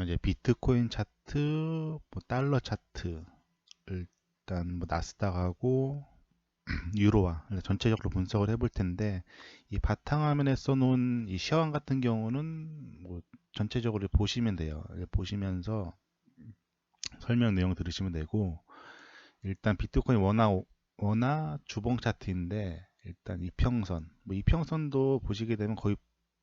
이제 비트코인 차트, 뭐 달러 차트, 일단 뭐 나스닥하고 유로화 전체적으로 분석을 해볼 텐데, 이 바탕화면에 써놓은 이 시황 같은 경우는 뭐 전체적으로 보시면 돼요. 보시면서 설명 내용 들으시면 되고, 일단 비트코인 원화 주봉 차트인데, 일단 이평선, 뭐 이평선도 보시게 되면 거의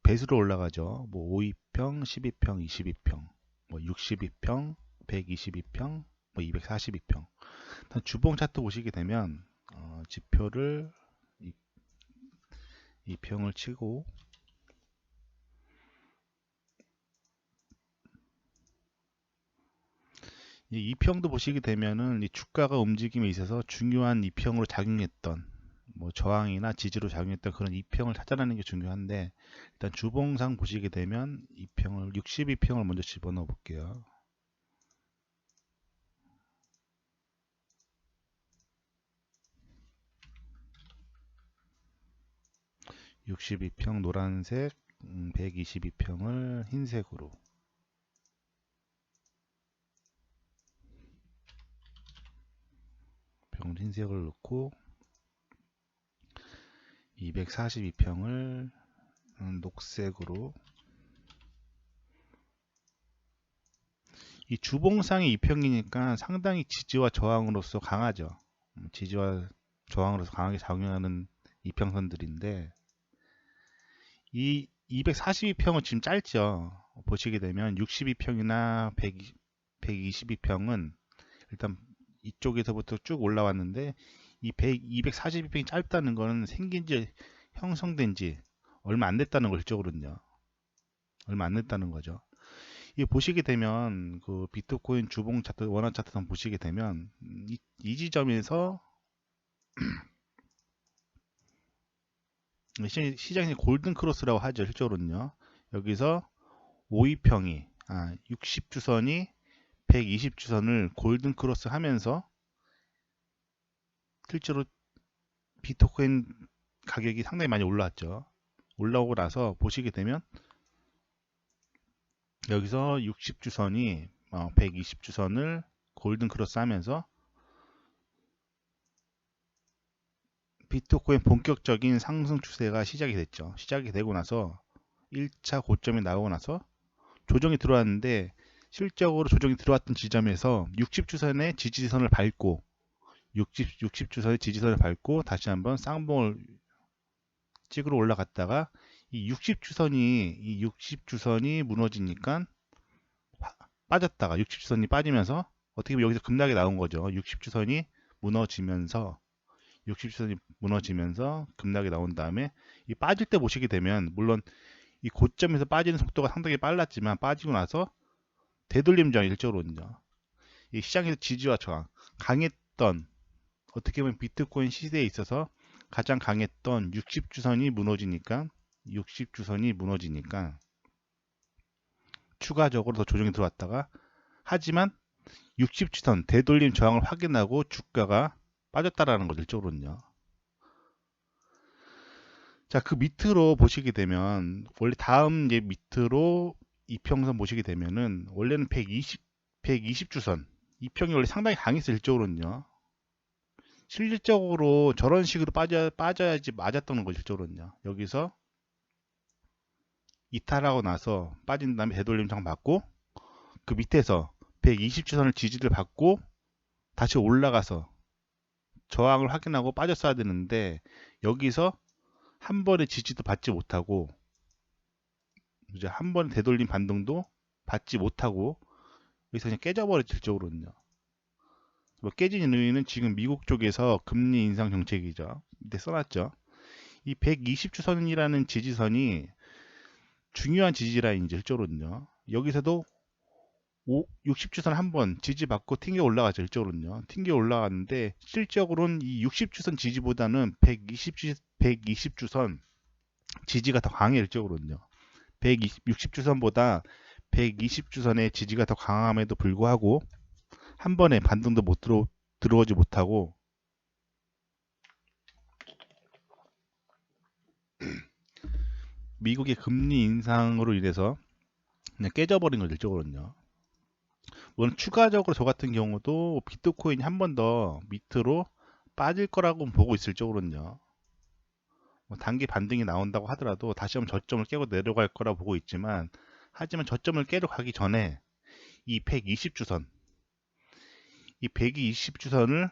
배수로 올라가죠. 뭐 5위평, 12평, 22평, 뭐 62평, 122평, 뭐 242평. 일단 주봉 차트 보시게 되면 지표를 이 평을 치고, 이 이평도 보시게 되면은 이 주가가 움직임에 있어서 중요한 이평으로 작용했던, 뭐 저항이나 지지로 작용했던 그런 이평을 찾아내는 게 중요한데, 일단 주봉상 보시게 되면 이평을 62평을 먼저 집어넣어 볼게요. 62평 노란색, 122평을 흰색으로, 병을 흰색을 넣고, 242평을 녹색으로. 이 주봉상의 이평이니까 상당히 지지와 저항으로서 강하죠. 지지와 저항으로서 강하게 작용하는 이평선들인데, 이 242평은 지금 짧죠. 보시게 되면 62평이나 122평은 일단 이쪽에서부터 쭉 올라왔는데, 이 242평이 짧다는 거는 생긴 지, 형성된 지 얼마 안 됐다는 걸 일적으로는요. 얼마 안 됐다는 거죠. 이 보시게 되면 그 비트코인 주봉 차트, 원화 차트 한번 보시게 되면 이 지점에서 시장이 골든 크로스라고 하죠. 실제로는요. 여기서 5위평이 60주선이 120주선을 골든 크로스 하면서 실제로 비트코인 가격이 상당히 많이 올라왔죠. 올라오고 나서 보시게 되면 여기서 60주선이 120주선을 골든 크로스 하면서 비트코인 본격적인 상승 추세가 시작이 됐죠. 시작이 되고 나서 1차 고점이 나오고 나서 조정이 들어왔는데, 실적으로 조정이 들어왔던 지점에서 60주선의 지지선을 밟고 60주선의 지지선을 밟고 다시 한번 쌍봉을 찍으러 올라갔다가 이 60주선이 무너지니까 빠졌다가 60주선이 빠지면서 어떻게 보면 여기서 급락이 나온 거죠. 60주선이 무너지면서 급락이 나온 다음에 이 빠질 때 보시게 되면, 물론 이 고점에서 빠지는 속도가 상당히 빨랐지만 빠지고 나서 되돌림 저항, 일적으로는요. 이 시장에서 지지와 저항 강했던, 어떻게 보면 비트코인 시대에 있어서 가장 강했던 60주선이 무너지니까 추가적으로 더 조정이 들어왔다가, 하지만 60주선 되돌림 저항을 확인하고 주가가 빠졌다라는 거죠. 일적으로는요. 자, 그 밑으로 보시게 되면, 원래 다음 이제 밑으로 이평선 보시게 되면은, 원래는 120주선 이평이 원래 상당히 강했어요. 일적으로는요. 실질적으로 저런 식으로 빠져야지 맞았던 거죠. 실적으로는요. 여기서 이탈하고 나서 빠진 다음에 되돌림 장 받고, 그 밑에서 120주선을 지지를 받고 다시 올라가서 저항을 확인하고 빠졌어야 되는데, 여기서 한 번의 지지도 받지 못하고, 이제 한 번의 되돌림 반등도 받지 못하고 여기서 그냥 깨져버렸죠. 실적으로는요. 뭐 깨진 이유는 지금 미국 쪽에서 금리 인상 정책이죠. 이때 써놨죠. 이 120주선이라는 지지선이 중요한 지지라인이죠. 실적으로는요. 여기서도 60주선 한 번 지지받고 튕겨 올라가죠. 실적으로는요. 튕겨 올라갔는데, 실적으로는 이 60주선 지지보다는 120주선 지지가 더 강해요. 실적으로는요. 60주선보다 120주선의 지지가 더 강함에도 불구하고 한 번에 반등도 못 들어오지 못하고, 미국의 금리 인상으로 인해서 그냥 깨져버린 거죠. 일적으로는요. 물론 추가적으로 저 같은 경우도 비트코인이 한 번 더 밑으로 빠질 거라고 보고 있을 쪽으로는요. 뭐 단기 반등이 나온다고 하더라도 다시 한번 저점을 깨고 내려갈 거라 보고 있지만, 하지만 저점을 깨러 가기 전에 이 120주선, 이 120주선을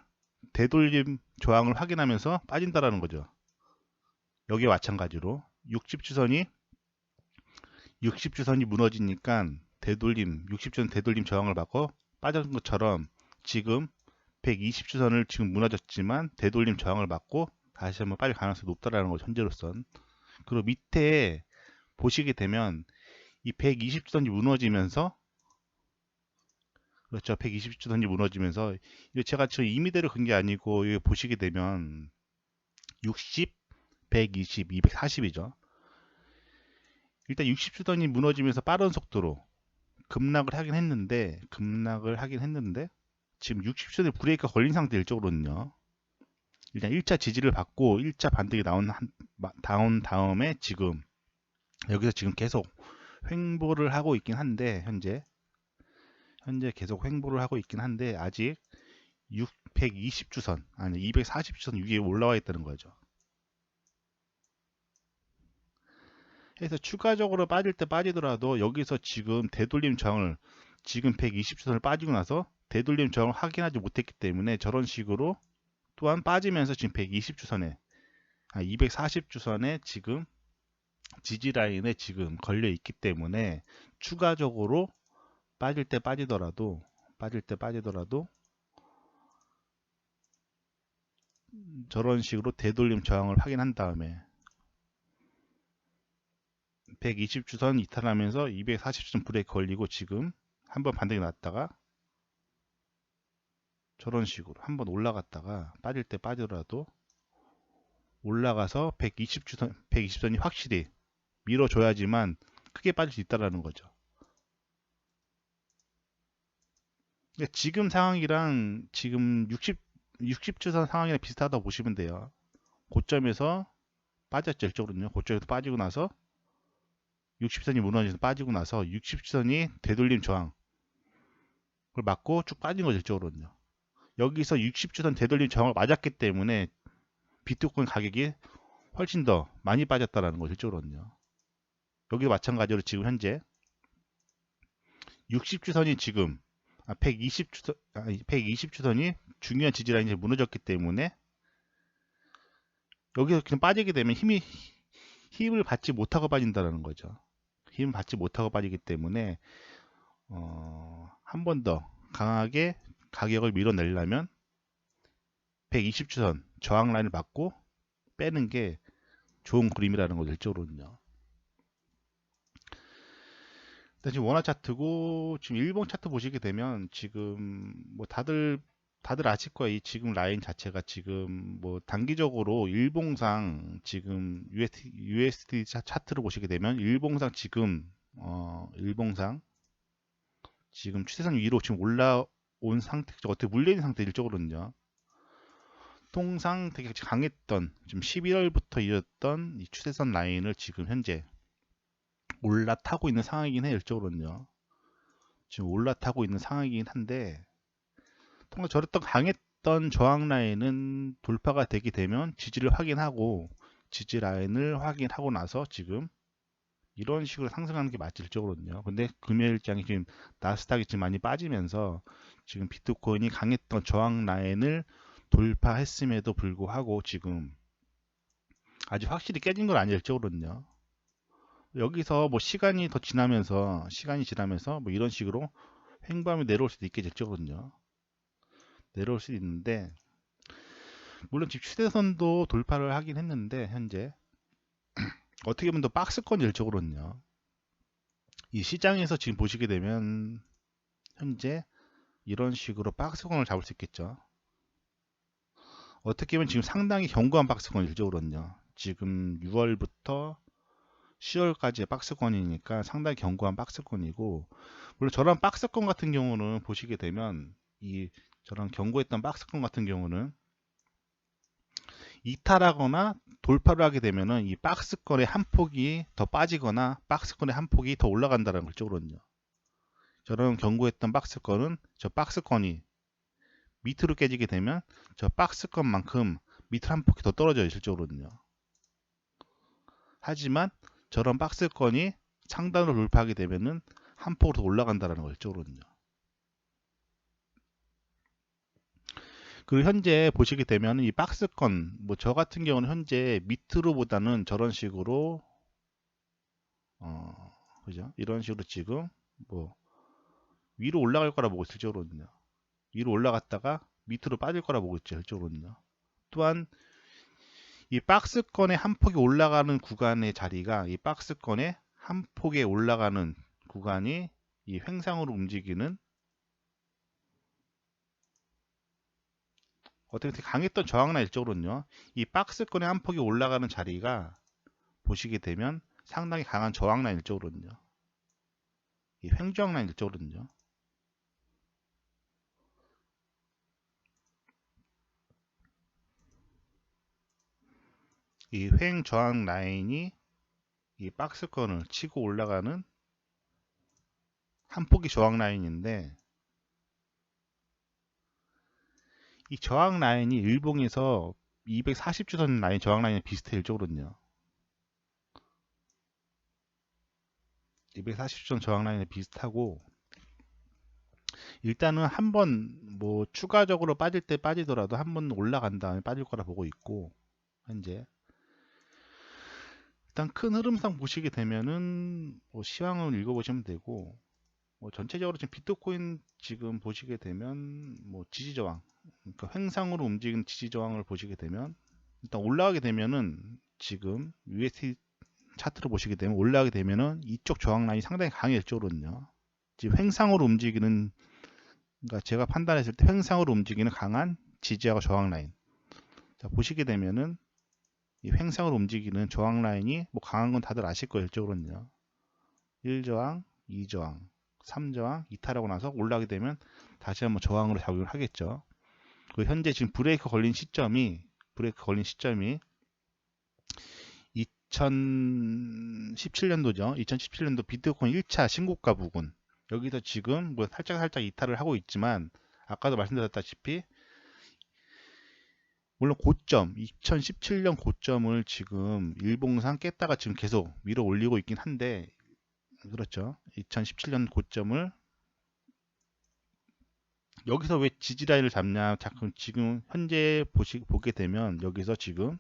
되돌림 저항을 확인하면서 빠진다라는 거죠. 여기에 마찬가지로 60주선이 무너지니까 되돌림, 60주선 되돌림 저항을 받고 빠진 것처럼 지금 120주선을 지금 무너졌지만 되돌림 저항을 받고 다시 한번 빠질 가능성이 높다라는 거죠, 현재로선. 그리고 밑에 보시게 되면 이 120주선이 무너지면서, 그렇죠, 120주선이 무너지면서, 이거 제가 저 임의대로 건 게 아니고 여기 보시게 되면 60, 120, 240이죠. 일단 60주선이 무너지면서 빠른 속도로 급락을 하긴 했는데 지금 60주선에 브레이크가 걸린 상태 일적으로는요. 일단 1차 지지를 받고 1차 반등이 나온 다음에 지금 여기서 지금 계속 횡보를 하고 있긴 한데, 현재 계속 횡보를 하고 있긴 한데 아직 120주선 아니 240주선 위에 올라와 있다는 거죠. 그래서 추가적으로 빠질 때 빠지더라도 여기서 지금 되돌림 저항을, 지금 120주선을 빠지고 나서 되돌림 저항을 확인하지 못했기 때문에 저런 식으로 또한 빠지면서 지금 120주선에 240주선에 지금 지지 라인에 지금 걸려 있기 때문에 추가적으로 빠질 때 빠지더라도 저런 식으로 되돌림 저항을 확인한 다음에 120주선 이탈하면서 240주선 브레이크 걸리고 지금 한번 반등이 났다가 저런 식으로 한번 올라갔다가 빠질 때 빠지더라도 올라가서 120선이 확실히 밀어줘야지만 크게 빠질 수 있다라는 거죠. 지금 상황이랑 지금 60주선 상황이랑 비슷하다고 보시면 돼요. 고점에서 빠졌죠, 일적으로는요. 고점에서 빠지고 나서 60선이 무너져서 빠지고 나서 60선이 되돌림 저항을 맞고 쭉 빠진 거죠, 일적으로는요. 여기서 60주선 되돌림 저항을 맞았기 때문에 비트코인 가격이 훨씬 더 많이 빠졌다라는 거죠, 일적으로는요. 여기도 마찬가지로 지금 현재 60주선이 지금 120주선이 중요한 지지라인이 무너졌기 때문에 여기서 그냥 빠지게 되면 힘을 받지 못하고 빠진다는 거죠. 힘을 받지 못하고 빠지기 때문에 한 번 더 강하게 가격을 밀어내려면 120주선 저항 라인을 받고 빼는 게 좋은 그림이라는 거죠, 일적으로는요. 지금 원화 차트고 지금 일봉 차트 보시게 되면 지금 뭐 다들 아실 거예요. 이 지금 라인 자체가 지금 뭐 단기적으로 일봉상 지금 USD 차트를 보시게 되면 일봉상 지금 일봉상 지금 추세선 위로 지금 올라온 상태, 어떻게 물려있는 상태 일적으로는요. 통상 되게 강했던 지금 11월부터 이었던 이 추세선 라인을 지금 현재 올라타고 있는 상황이긴 해요, 일적으로는요. 지금 올라타고 있는 상황이긴 한데, 통상 저랬던 강했던 저항 라인은 돌파가 되게 되면 지지를 확인하고, 지지 라인을 확인하고 나서 지금 이런 식으로 상승하는 게 맞죠, 일적으로는요. 근데 금요일장이 지금 나스닥이 지금 많이 빠지면서 지금 비트코인이 강했던 저항 라인을 돌파했음에도 불구하고 지금 아직 확실히 깨진 건 아니에요, 일적으로는요. 여기서 뭐 시간이 지나면서 뭐 이런 식으로 횡보하면 내려올 수도 있겠죠, 내려올 수도 있는데, 물론 지금 추세선도 돌파를 하긴 했는데 현재 어떻게 보면 더 박스권 일적으로는요. 이 시장에서 지금 보시게 되면 현재 이런 식으로 박스권을 잡을 수 있겠죠. 어떻게 보면 지금 상당히 견고한 박스권 일적으로는요. 지금 6월부터 10월까지의 박스권이니까 상당히 견고한 박스권이고, 물론 저런 박스권 같은 경우는 보시게 되면 저런 견고했던 박스권 같은 경우는 이탈하거나 돌파를 하게 되면은 이 박스권의 한 폭이 더 빠지거나 박스권의 한 폭이 더 올라간다는 걸 쪽으로는요. 저런 경고했던 박스권은 저 박스권이 밑으로 깨지게 되면 저 박스권만큼 밑으로 한 폭이 더 떨어져요, 실적으로는요. 하지만 저런 박스권이 상단으로 돌파하게 되면은 한 폭으로 더 올라간다는 거죠, 실적으로는요. 그리고 현재 보시게 되면 이 박스권, 뭐 저 같은 경우는 현재 밑으로보다는 저런 식으로 그죠? 이런 식으로 지금 뭐 위로 올라갈 거라 보고 실적으로는요. 위로 올라갔다가 밑으로 빠질 거라 보고 있죠, 실적으로는요. 또한 이 박스권의 한 폭이 올라가는 구간의 자리가 이 박스권의 한 폭에 올라가는 구간이 이 횡상으로 움직이는 어떻게 강했던 저항나 일적으로는요. 이 박스권의 한 폭이 올라가는 자리가 보시게 되면 상당히 강한 저항 라인 일적으로는요. 이 횡저항 라인 일적으로는요. 이 횡저항 라인이 이 박스권을 치고 올라가는 한 폭이 저항 라인인데 이 저항 라인이 일봉에서 240주선 라인 저항 라인에 비슷해 일적으로는요. 240주선 저항 라인에 비슷하고 일단은 한번 뭐 추가적으로 빠질 때 빠지더라도 한번 올라간 다음에 빠질 거라 보고 있고 현재 일단 큰 흐름상 보시게 되면은 뭐 시황을 읽어보시면 되고 뭐 전체적으로 지금 비트코인 지금 보시게 되면 뭐 지지 저항 그러니까 횡상으로 움직이는 지지 저항을 보시게 되면 일단 올라가게 되면은 지금 USD 차트를 보시게 되면 올라가게 되면은 이쪽 저항 라인이 상당히 강해질 쪽으로는요. 지금 횡상으로 움직이는 그러니까 제가 판단했을 때 횡상으로 움직이는 강한 지지하고 저항 라인. 자, 보시게 되면은 이 횡상으로 움직이는 저항 라인이 뭐 강한 건 다들 아실 거예요, 일적으로는요. 1저항, 2저항, 3저항 이탈하고 나서 올라가게 되면 다시 한번 저항으로 작용을 하겠죠. 그 현재 지금 브레이크 걸린 시점이 2017년도죠. 2017년도 비트코인 1차 신고가 부근. 여기서 지금 뭐 살짝 이탈을 하고 있지만 아까도 말씀드렸다시피 물론 고점 2017년 고점을 지금 일봉상 깼다가 지금 계속 밀어 올리고 있긴 한데 그렇죠. 2017년 고점을 여기서 왜 지지라인을 잡냐? 자꾸 지금 현재 보게 되면 여기서 지금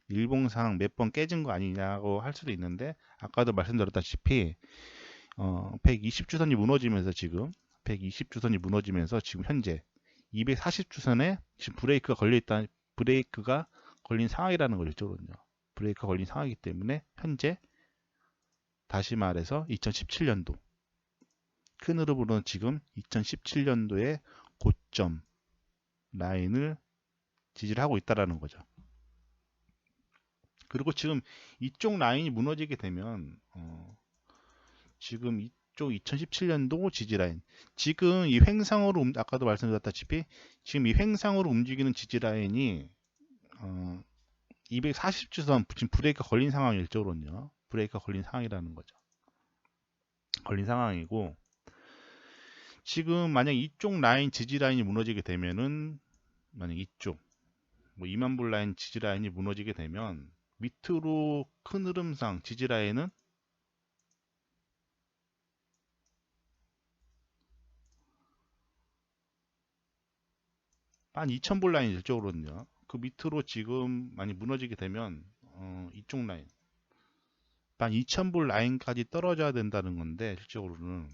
일봉상 몇 번 깨진 거 아니냐고 할 수도 있는데 아까도 말씀드렸다시피 120주선이 무너지면서 지금 120주선이 무너지면서 지금 현재 240주선에 지금 브레이크가 걸린 상황이라는 걸 일조로는요. 브레이크가 걸린 상황이기 때문에 현재 다시 말해서 2017년도 큰 흐름으로는 지금 2017년도의 고점 라인을 지지를 하고 있다라는 거죠. 그리고 지금 이쪽 라인이 무너지게 되면 지금 이쪽 2017년도 지지 라인 지금 이 횡상으로 아까도 말씀드렸다시피 지금 이 횡상으로 움직이는 지지 라인이 240주선 지금 브레이크가 걸린 상황이 일적으로는요. 브레이크가 걸린 상황이라는 거죠. 걸린 상황이고 지금 만약 이쪽 라인 지지 라인이 무너지게 되면은 만약 이쪽 뭐 2만불 라인 지지 라인이 무너지게 되면 밑으로 큰 흐름상 지지 라인은 한 2000불 라인 일적으로는요. 그 밑으로 지금 많이 무너지게 되면 이쪽 라인 한 2000불 라인까지 떨어져야 된다는 건데 실적으로는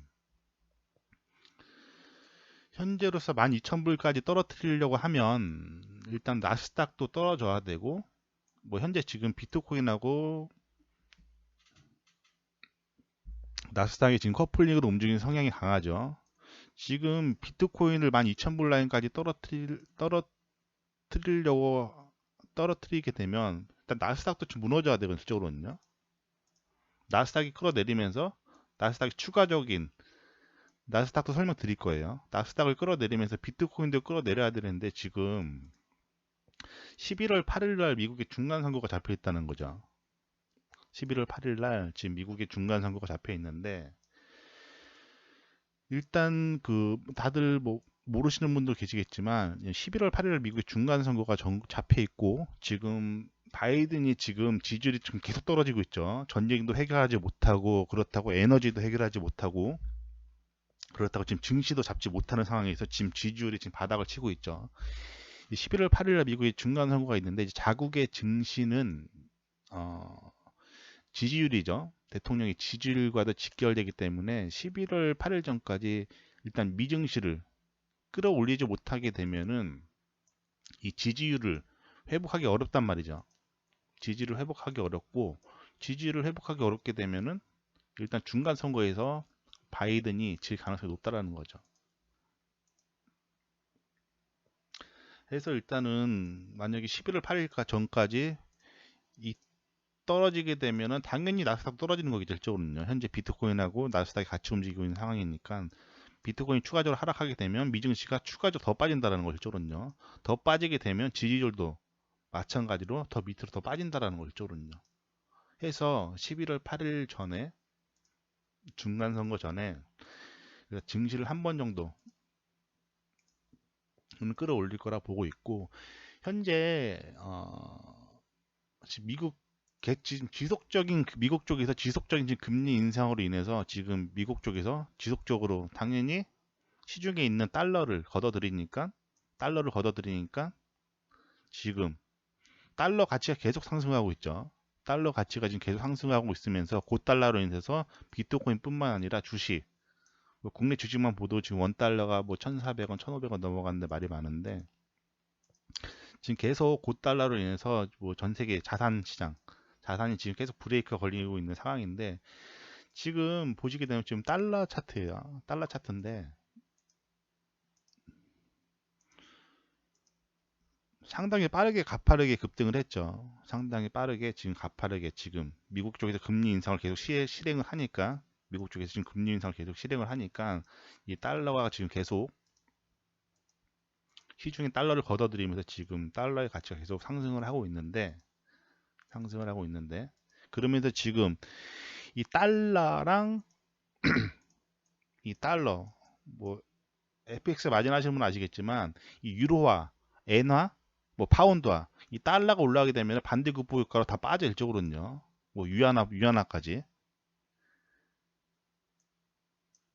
현재로서 12,000불까지 떨어뜨리려고 하면 일단 나스닥도 떨어져야 되고 뭐 현재 지금 비트코인하고 나스닥이 지금 커플링으로 움직이는 성향이 강하죠. 지금 비트코인을 12,000불 라인까지 떨어뜨리게 되면 일단 나스닥도 좀 무너져야 되거든요. 실적으로는요. 나스닥이 끌어내리면서 나스닥이 추가적인 나스닥도 설명드릴 거예요. 나스닥을 끌어내리면서 비트코인도 끌어내려야 되는데 지금 11월 8일 날 미국의 중간 선거가 잡혀 있다는 거죠. 11월 8일 날 지금 미국의 중간 선거가 잡혀 있는데 일단 그 다들 뭐 모르시는 분도 계시겠지만 11월 8일 미국의 중간 선거가 잡혀 있고 지금 바이든이 지금 지지율이 좀 계속 떨어지고 있죠. 전쟁도 해결하지 못하고 그렇다고 에너지도 해결하지 못하고 그렇다고 지금 증시도 잡지 못하는 상황에서 지금 지지율이 지금 바닥을 치고 있죠. 11월 8일 미국의 중간 선거가 있는데 이제 자국의 증시는 어, 지지율이죠. 대통령의 지지율과도 직결되기 때문에 11월 8일 전까지 일단 미증시를 끌어올리지 못하게 되면은 이 지지율을 회복하기 어렵단 말이죠. 지지를 회복하기 어렵고 지지를 회복하기 어렵게 되면은 일단 중간 선거에서 바이든이 질 가능성이 높다라는 거죠. 그래서 일단은 만약에 11월 8일 전까지 이 떨어지게 되면은 당연히 나스닥 떨어지는 거겠죠. 일적으로는요. 현재 비트코인하고 나스닥이 같이 움직이고 있는 상황이니까 비트코인이 추가적으로 하락하게 되면 미증시가 추가적으로 더 빠진다는 거 일적으로는요. 더 빠지게 되면 지지율도 마찬가지로 더 밑으로 더 빠진다는 거 일적으로는요. 해서 11월 8일 전에 중간 선거 전에 증시를 한 번 정도 끌어올릴 거라 보고 있고 현재 지금 지금 지속적인 미국 쪽에서 지속적인 지금 금리 인상으로 인해서 지금 미국 쪽에서 지속적으로 당연히 시중에 있는 달러를 걷어들이니까 지금 달러 가치가 계속 상승하고 있죠. 달러 가치가 지금 계속 상승하고 있으면서 고달러로 인해서 비트코인뿐만 아니라 주식, 뭐 국내 주식만 보도 지금 원 달러가 뭐 1,400원, 1,500원 넘어가는데 말이 많은데 지금 계속 고달러로 인해서 뭐 전 세계 자산 시장, 자산이 지금 계속 브레이크가 걸리고 있는 상황인데 지금 보시게 되면 지금 달러 차트예요. 달러 차트인데 상당히 빠르게 가파르게 급등을 했죠. 상당히 빠르게 지금 가파르게 지금 미국 쪽에서 금리 인상을 계속 실행을 하니까 미국 쪽에서 지금 금리 인상을 계속 실행을 하니까 이 달러가 지금 계속 시중에 달러를 걷어들이면서 지금 달러의 가치가 계속 상승을 하고 있는데 그러면서 지금 이 달러랑 이 달러 뭐 FX 마진 하시는 분은 아시겠지만 이 유로화, 엔화, 뭐 파운드화 이 달러가 올라가게 되면 반대급부 효과로 다 빠져 일적으로는요. 뭐 위안화까지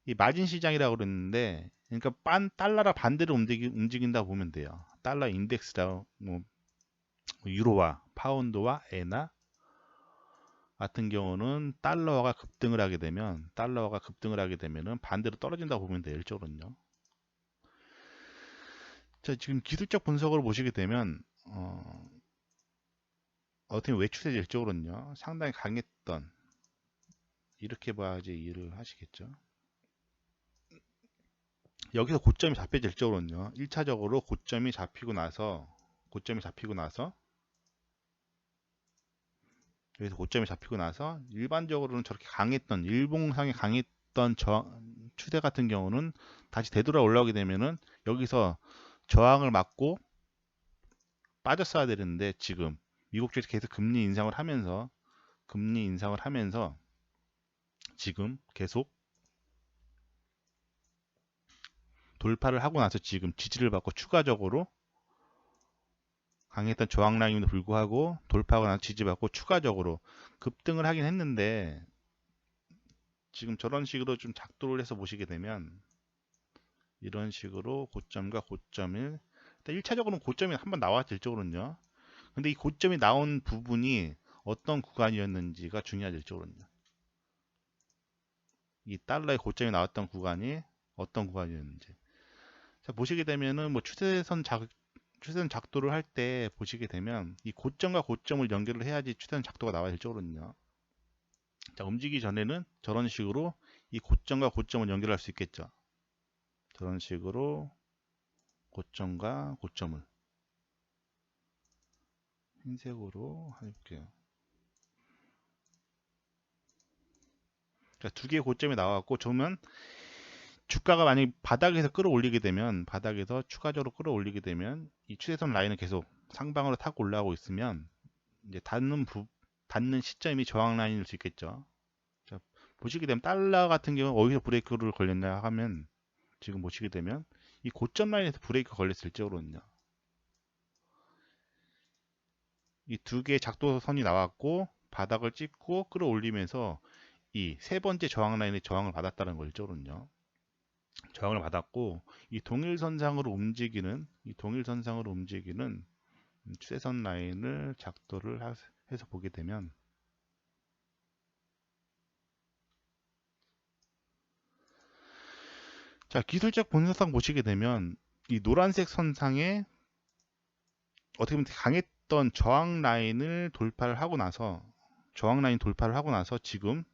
이 마진 시장이라고 그랬는데 그러니까 달러랑 반대로 움직인다 보면 돼요. 달러 인덱스라 뭐 유로화, 파운드와 엔화 같은 경우는 달러화가 급등을 하게 되면은 반대로 떨어진다고 보면 돼요. 일적으로는요. 자, 지금 기술적 분석을 보시게 되면 어떻게 외추세 일적으로는요. 상당히 강했던 이렇게 봐야지 이해를 하시겠죠. 여기서 고점이 잡혀질 적으로는요. 1차적으로 고점이 잡히고 나서 여기서 고점이 잡히고 나서 일반적으로는 저렇게 강했던 일봉상에 강했던 추세 같은 경우는 다시 되돌아 올라오게 되면은 여기서 저항을 맞고 빠졌어야 되는데 지금 미국 쪽에서 계속 금리 인상을 하면서 지금 계속 돌파를 하고 나서 지금 지지를 받고 추가적으로 강했던 저항 라인임에도 불구하고 돌파하고 나서 지지받고 추가적으로 급등을 하긴 했는데 지금 저런 식으로 좀 작도를 해서 보시게 되면 이런 식으로 고점과 고점을 일단 1차적으로는 고점이 한번 나왔죠. 일적으로는요. 근데 이 고점이 나온 부분이 어떤 구간이었는지가 중요하죠. 일적으로는요. 이 달러의 고점이 나왔던 구간이 어떤 구간이었는지. 자, 보시게 되면은 뭐 추세선 작도를 할 때 보시게 되면 이 고점과 고점을 연결을 해야지 추세선 작도가 나와야 일적으로는요. 자, 움직이기 전에는 저런 식으로 이 고점과 고점을 연결할 수 있겠죠. 저런 식으로 고점과 고점을 흰색으로 해볼게요. 두 개의 고점이 나왔고, 그러면 주가가 만약 바닥에서 추가적으로 끌어올리게 되면 이 추세선 라인은 계속 상방으로 타고 올라오고 있으면 이제 닿는 시점이 저항 라인일 수 있겠죠. 자, 보시게 되면 달러 같은 경우는 어디서 브레이크를 걸렸나 하면 지금 보시게 되면 이 고점 라인에서 브레이크 걸렸을 적으로는요. 이 두 개의 작도선이 나왔고 바닥을 찍고 끌어올리면서 이 세 번째 저항 라인에 저항을 받았다는 걸 적으로는요. 저항을 받았고 이 동일선상으로 움직이는 추세선 라인을 작도를 해서 보게 되면 자, 기술적 분석상 보시게 되면 이 노란색 선상에 어떻게 보면 강했던 저항 라인 돌파를 하고 나서 지금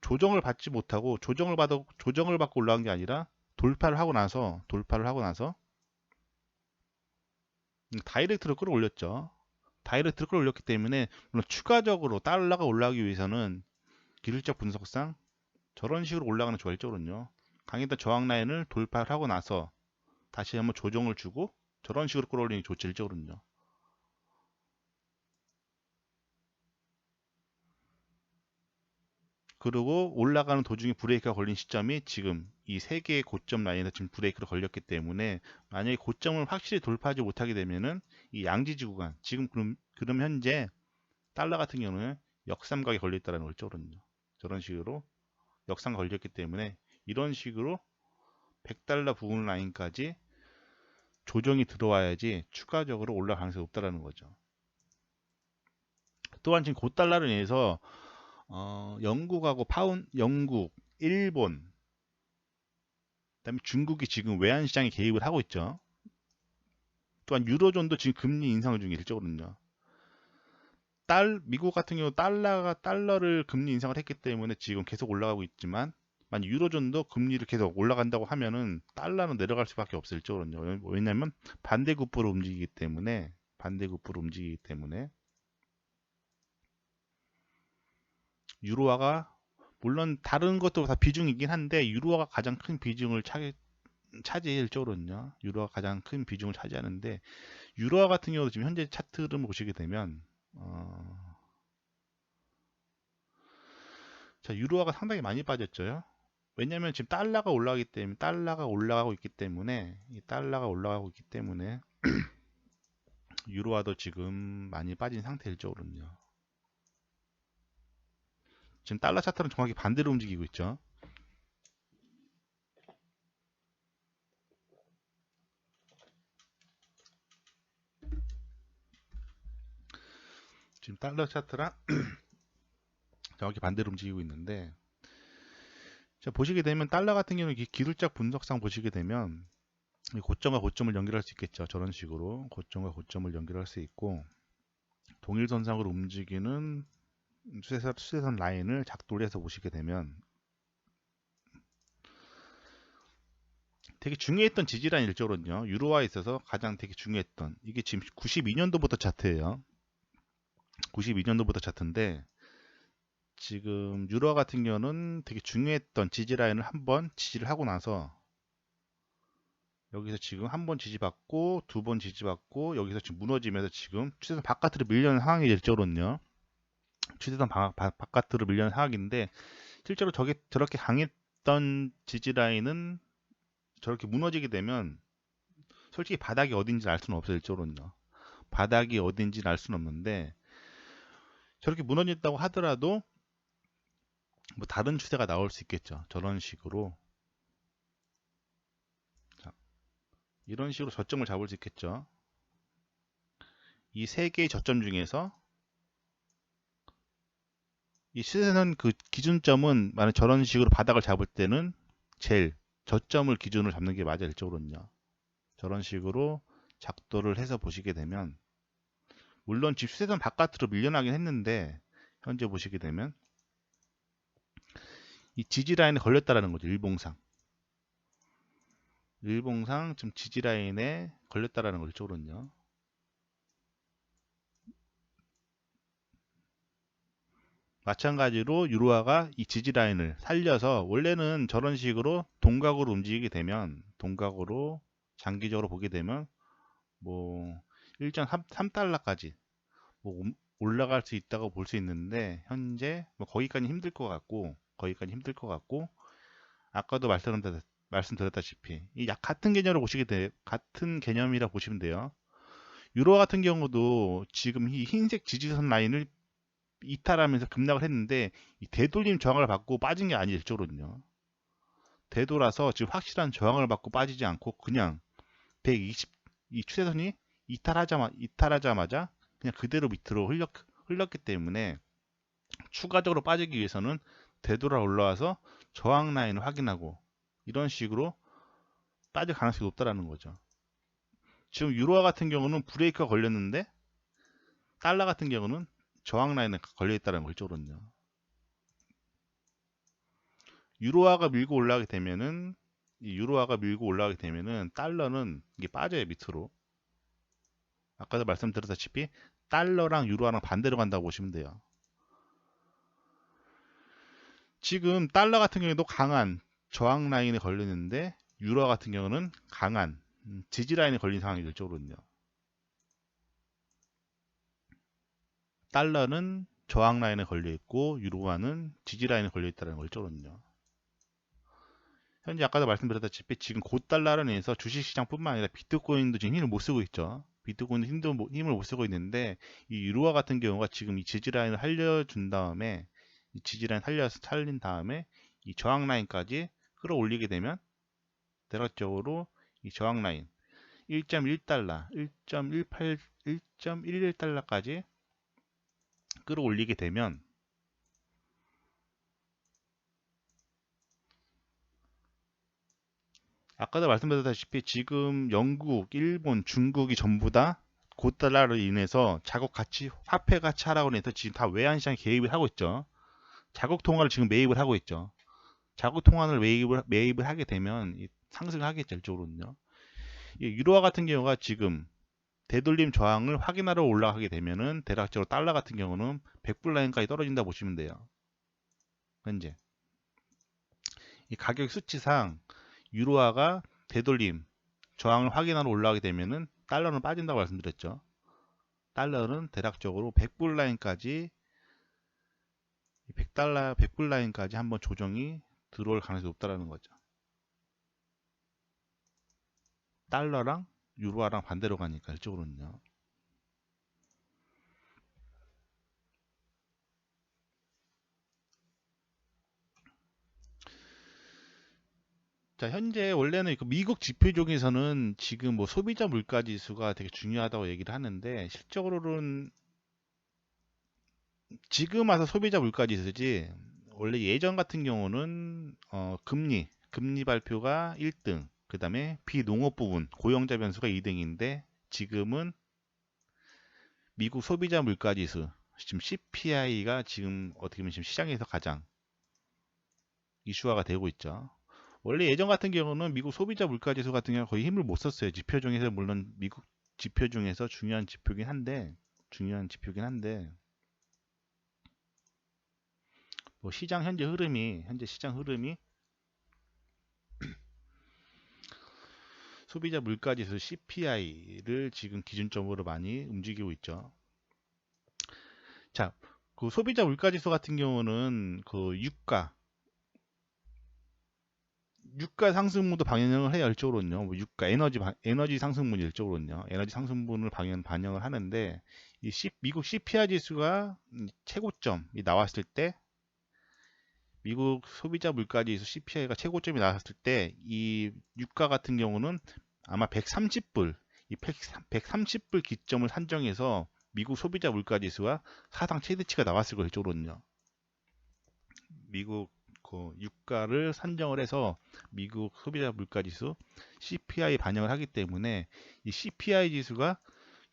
조정을 받지 못하고 조정을 받고 올라간 게 아니라 돌파를 하고 나서 다이렉트로 끌어올렸죠. 다이렉트로 끌어올렸기 때문에 물론 추가적으로 달러가 올라가기 위해서는 기술적 분석상 저런 식으로 올라가는 조일적으로는요. 강했던 저항 라인을 돌파를 하고 나서 다시 한번 조정을 주고 저런 식으로 끌어올리는 게 좋죠, 일적으로는요. 그리고 올라가는 도중에 브레이크가 걸린 시점이 지금 이 세 개의 고점 라인에서 지금 브레이크가 걸렸기 때문에 만약에 고점을 확실히 돌파하지 못하게 되면은 이 양지지 구간 지금 그럼 현재 달러 같은 경우는 역삼각에 걸려 있다는 걸 적거든요. 저런 식으로 역삼각 걸렸기 때문에 이런 식으로 100달러 부분 라인까지 조정이 들어와야지 추가적으로 올라갈 가능성이 높다라는 거죠. 또한 지금 고달러로 인해서 영국하고 영국, 일본, 그다음에 중국이 지금 외환시장에 개입을 하고 있죠. 또한 유로존도 지금 금리 인상 중에 일적으로는요. 미국 같은 경우 달러를 금리 인상을 했기 때문에 지금 계속 올라가고 있지만 만약 유로존도 금리를 계속 올라간다고 하면은 달러는 내려갈 수밖에 없을 일적으로는요. 왜냐하면 반대급부로 움직이기 때문에 유로화가 물론 다른 것도 다 비중이긴 한데 유로화가 가장 큰 비중을 차지할 쪽으로는요. 유로화가 가장 큰 비중을 차지하는데 유로화 같은 경우도 지금 현재 차트를 보시게 되면 자, 유로화가 상당히 많이 빠졌죠. 왜냐하면 지금 달러가 올라가고 있기 때문에 유로화도 지금 많이 빠진 상태일 쪽으로는요. 지금 달러 차트는 정확히 반대로 움직이고 있죠. 지금 달러 차트랑 정확히 반대로 움직이고 있는데 자, 보시게 되면 달러 같은 경우는 기술적 분석상 보시게 되면 고점과 고점을 연결할 수 있겠죠. 저런 식으로 고점과 고점을 연결할 수 있고 동일선상으로 움직이는 추세선 라인을 작도를 해서 보시게 되면 되게 중요했던 지지라인 일적으로는요. 유로화에 있어서 가장 되게 중요했던 이게 지금 92년도부터 차트예요. 92년도부터 차트인데 지금 유로화 같은 경우는 되게 중요했던 지지라인을 한번 지지를 하고 나서 여기서 지금 한 번 지지받고 두 번 지지받고 여기서 지금 무너지면서 지금 추세선 바깥으로 밀려는 상황이 일적으로는요. 추세선 바깥으로 밀려는 상황인데 실제로 저렇게 강했던 지지라인은 저렇게 무너지게 되면 솔직히 바닥이 어딘지 알 수는 없어요. 일적으로는요. 바닥이 어딘지 알 수는 없는데 저렇게 무너졌다고 하더라도 뭐 다른 추세가 나올 수 있겠죠. 저런 식으로 자, 이런 식으로 저점을 잡을 수 있겠죠. 이 세 개의 저점 중에서 이 시세선 그 기준점은 만약 저런 식으로 바닥을 잡을 때는 제일 저점을 기준으로 잡는 게 맞아요. 일적으로는요. 저런 식으로 작도를 해서 보시게 되면 물론 지금 시세선 바깥으로 밀려나긴 했는데 현재 보시게 되면 이 지지 라인에 걸렸다라는 거죠. 일봉상 지금 지지 라인에 걸렸다라는 거죠. 이쪽으로는요. 마찬가지로 유로화가 이 지지 라인을 살려서 원래는 저런 식으로 동각으로 움직이게 되면 동각으로 장기적으로 보게 되면 뭐 1.3달러까지 뭐 올라갈 수 있다고 볼 수 있는데 현재 뭐 거기까지 힘들 것 같고 거기까지 힘들 것 같고, 아까도 말씀드렸다시피 이 약 같은 개념으로 같은 개념이라 보시면 돼요. 유로화 같은 경우도 지금 이 흰색 지지선 라인을 이탈하면서 급락을 했는데, 이 되돌림 저항을 받고 빠진 게 아니죠. 이쪽으로는요. 되돌아서 지금 확실한 저항을 받고 빠지지 않고 그냥 120, 이 추세선이 이탈하자마자 그냥 그대로 밑으로 흘렀기 때문에, 추가적으로 빠지기 위해서는 되돌아 올라와서 저항 라인을 확인하고 이런 식으로 빠질 가능성이 높다라는 거죠. 지금 유로화 같은 경우는 브레이크가 걸렸는데, 달러 같은 경우는 저항 라인에 걸려 있다는 거. 이쪽으로는요. 유로화가 밀고 올라가게 되면은 달러는 이게 빠져요, 밑으로. 아까도 말씀드렸다시피 달러랑 유로화랑 반대로 간다고 보시면 돼요. 지금 달러 같은 경우에도 강한 저항 라인에 걸리는데, 유로 같은 경우는 강한 지지 라인에 걸린 상황이죠. 이쪽으로는요. 달러는 저항 라인에 걸려 있고 유로화는 지지 라인에 걸려 있다는 걸. 이쪽으로는요. 현재 아까도 말씀드렸다시피 지금 고달러로 인해서 주식시장뿐만 아니라 비트코인도 지금 힘을 못 쓰고 있죠. 비트코인도 힘을 못 쓰고 있는데, 이 유로화 같은 경우가 지금 이 지지 라인을 살려준 다음에, 이 지지 라인 살린 다음에 이 저항 라인까지 끌어올리게 되면, 대략적으로 이 저항 라인 1.1달러, 1.18, 1.11달러까지 끌어올리게 되면, 아까도 말씀드렸다시피 지금 영국, 일본, 중국이 전부 다 고달러로 인해서 화폐 가치 하락으로 인해서 지금 다 외환시장에 개입을 하고 있죠. 자국 통화를 지금 매입을 하고 있죠. 자국 통화를 매입을 하게 되면 상승을 하겠죠. 이쪽으로는요. 이 유로화 같은 경우가 지금 되돌림 저항을 확인하러 올라가게 되면은, 대략적으로 달러 같은 경우는 100불 라인까지 떨어진다 보시면 돼요. 현재 이 가격 수치상 유로화가 되돌림 저항을 확인하러 올라가게 되면은 달러는 빠진다고 말씀드렸죠. 달러는 대략적으로 100불 라인까지, 100불 라인까지 한번 조정이 들어올 가능성이 높다라는 거죠. 달러랑 유로화랑 반대로 가니까 이쪽으로는요. 자, 현재 원래는 그 미국 지표 중에서는 지금 뭐 소비자 물가 지수가 되게 중요하다고 얘기를 하는데, 실적으로는 지금 와서 소비자 물가 지수지, 원래 예전 같은 경우는 금리 발표가 1등, 그 다음에 비농업 부분 고용자 변수가 2등인데, 지금은 미국 소비자 물가 지수, 지금 CPI가 지금 어떻게 보면 지금 시장에서 가장 이슈화가 되고 있죠. 원래 예전 같은 경우는 미국 소비자 물가 지수 같은 경우는 거의 힘을 못 썼어요. 지표 중에서, 물론 미국 지표 중에서 중요한 지표긴 한데, 뭐 현재 시장 흐름이 소비자 물가 지수 CPI를 지금 기준점으로 많이 움직이고 있죠. 자, 그 소비자 물가 지수 같은 경우는 그 유가 상승분도 반영을 해요. 일적으로는요. 뭐 유가 에너지 상승분, 일적으로는요. 에너지 상승분을 반영을 하는데, 미국 CPI 지수가 최고점이 나왔을 때, 미국 소비자 물가 지수 CPI가 최고점이 나왔을 때, 이 유가 같은 경우는 아마 130불, 이 130불 기점을 산정해서 미국 소비자 물가 지수가 사상 최대치가 나왔을 거예요. 이쪽으로는요. 미국 그 유가를 산정을 해서 미국 소비자 물가 지수 CPI 반영을 하기 때문에, 이 CPI 지수가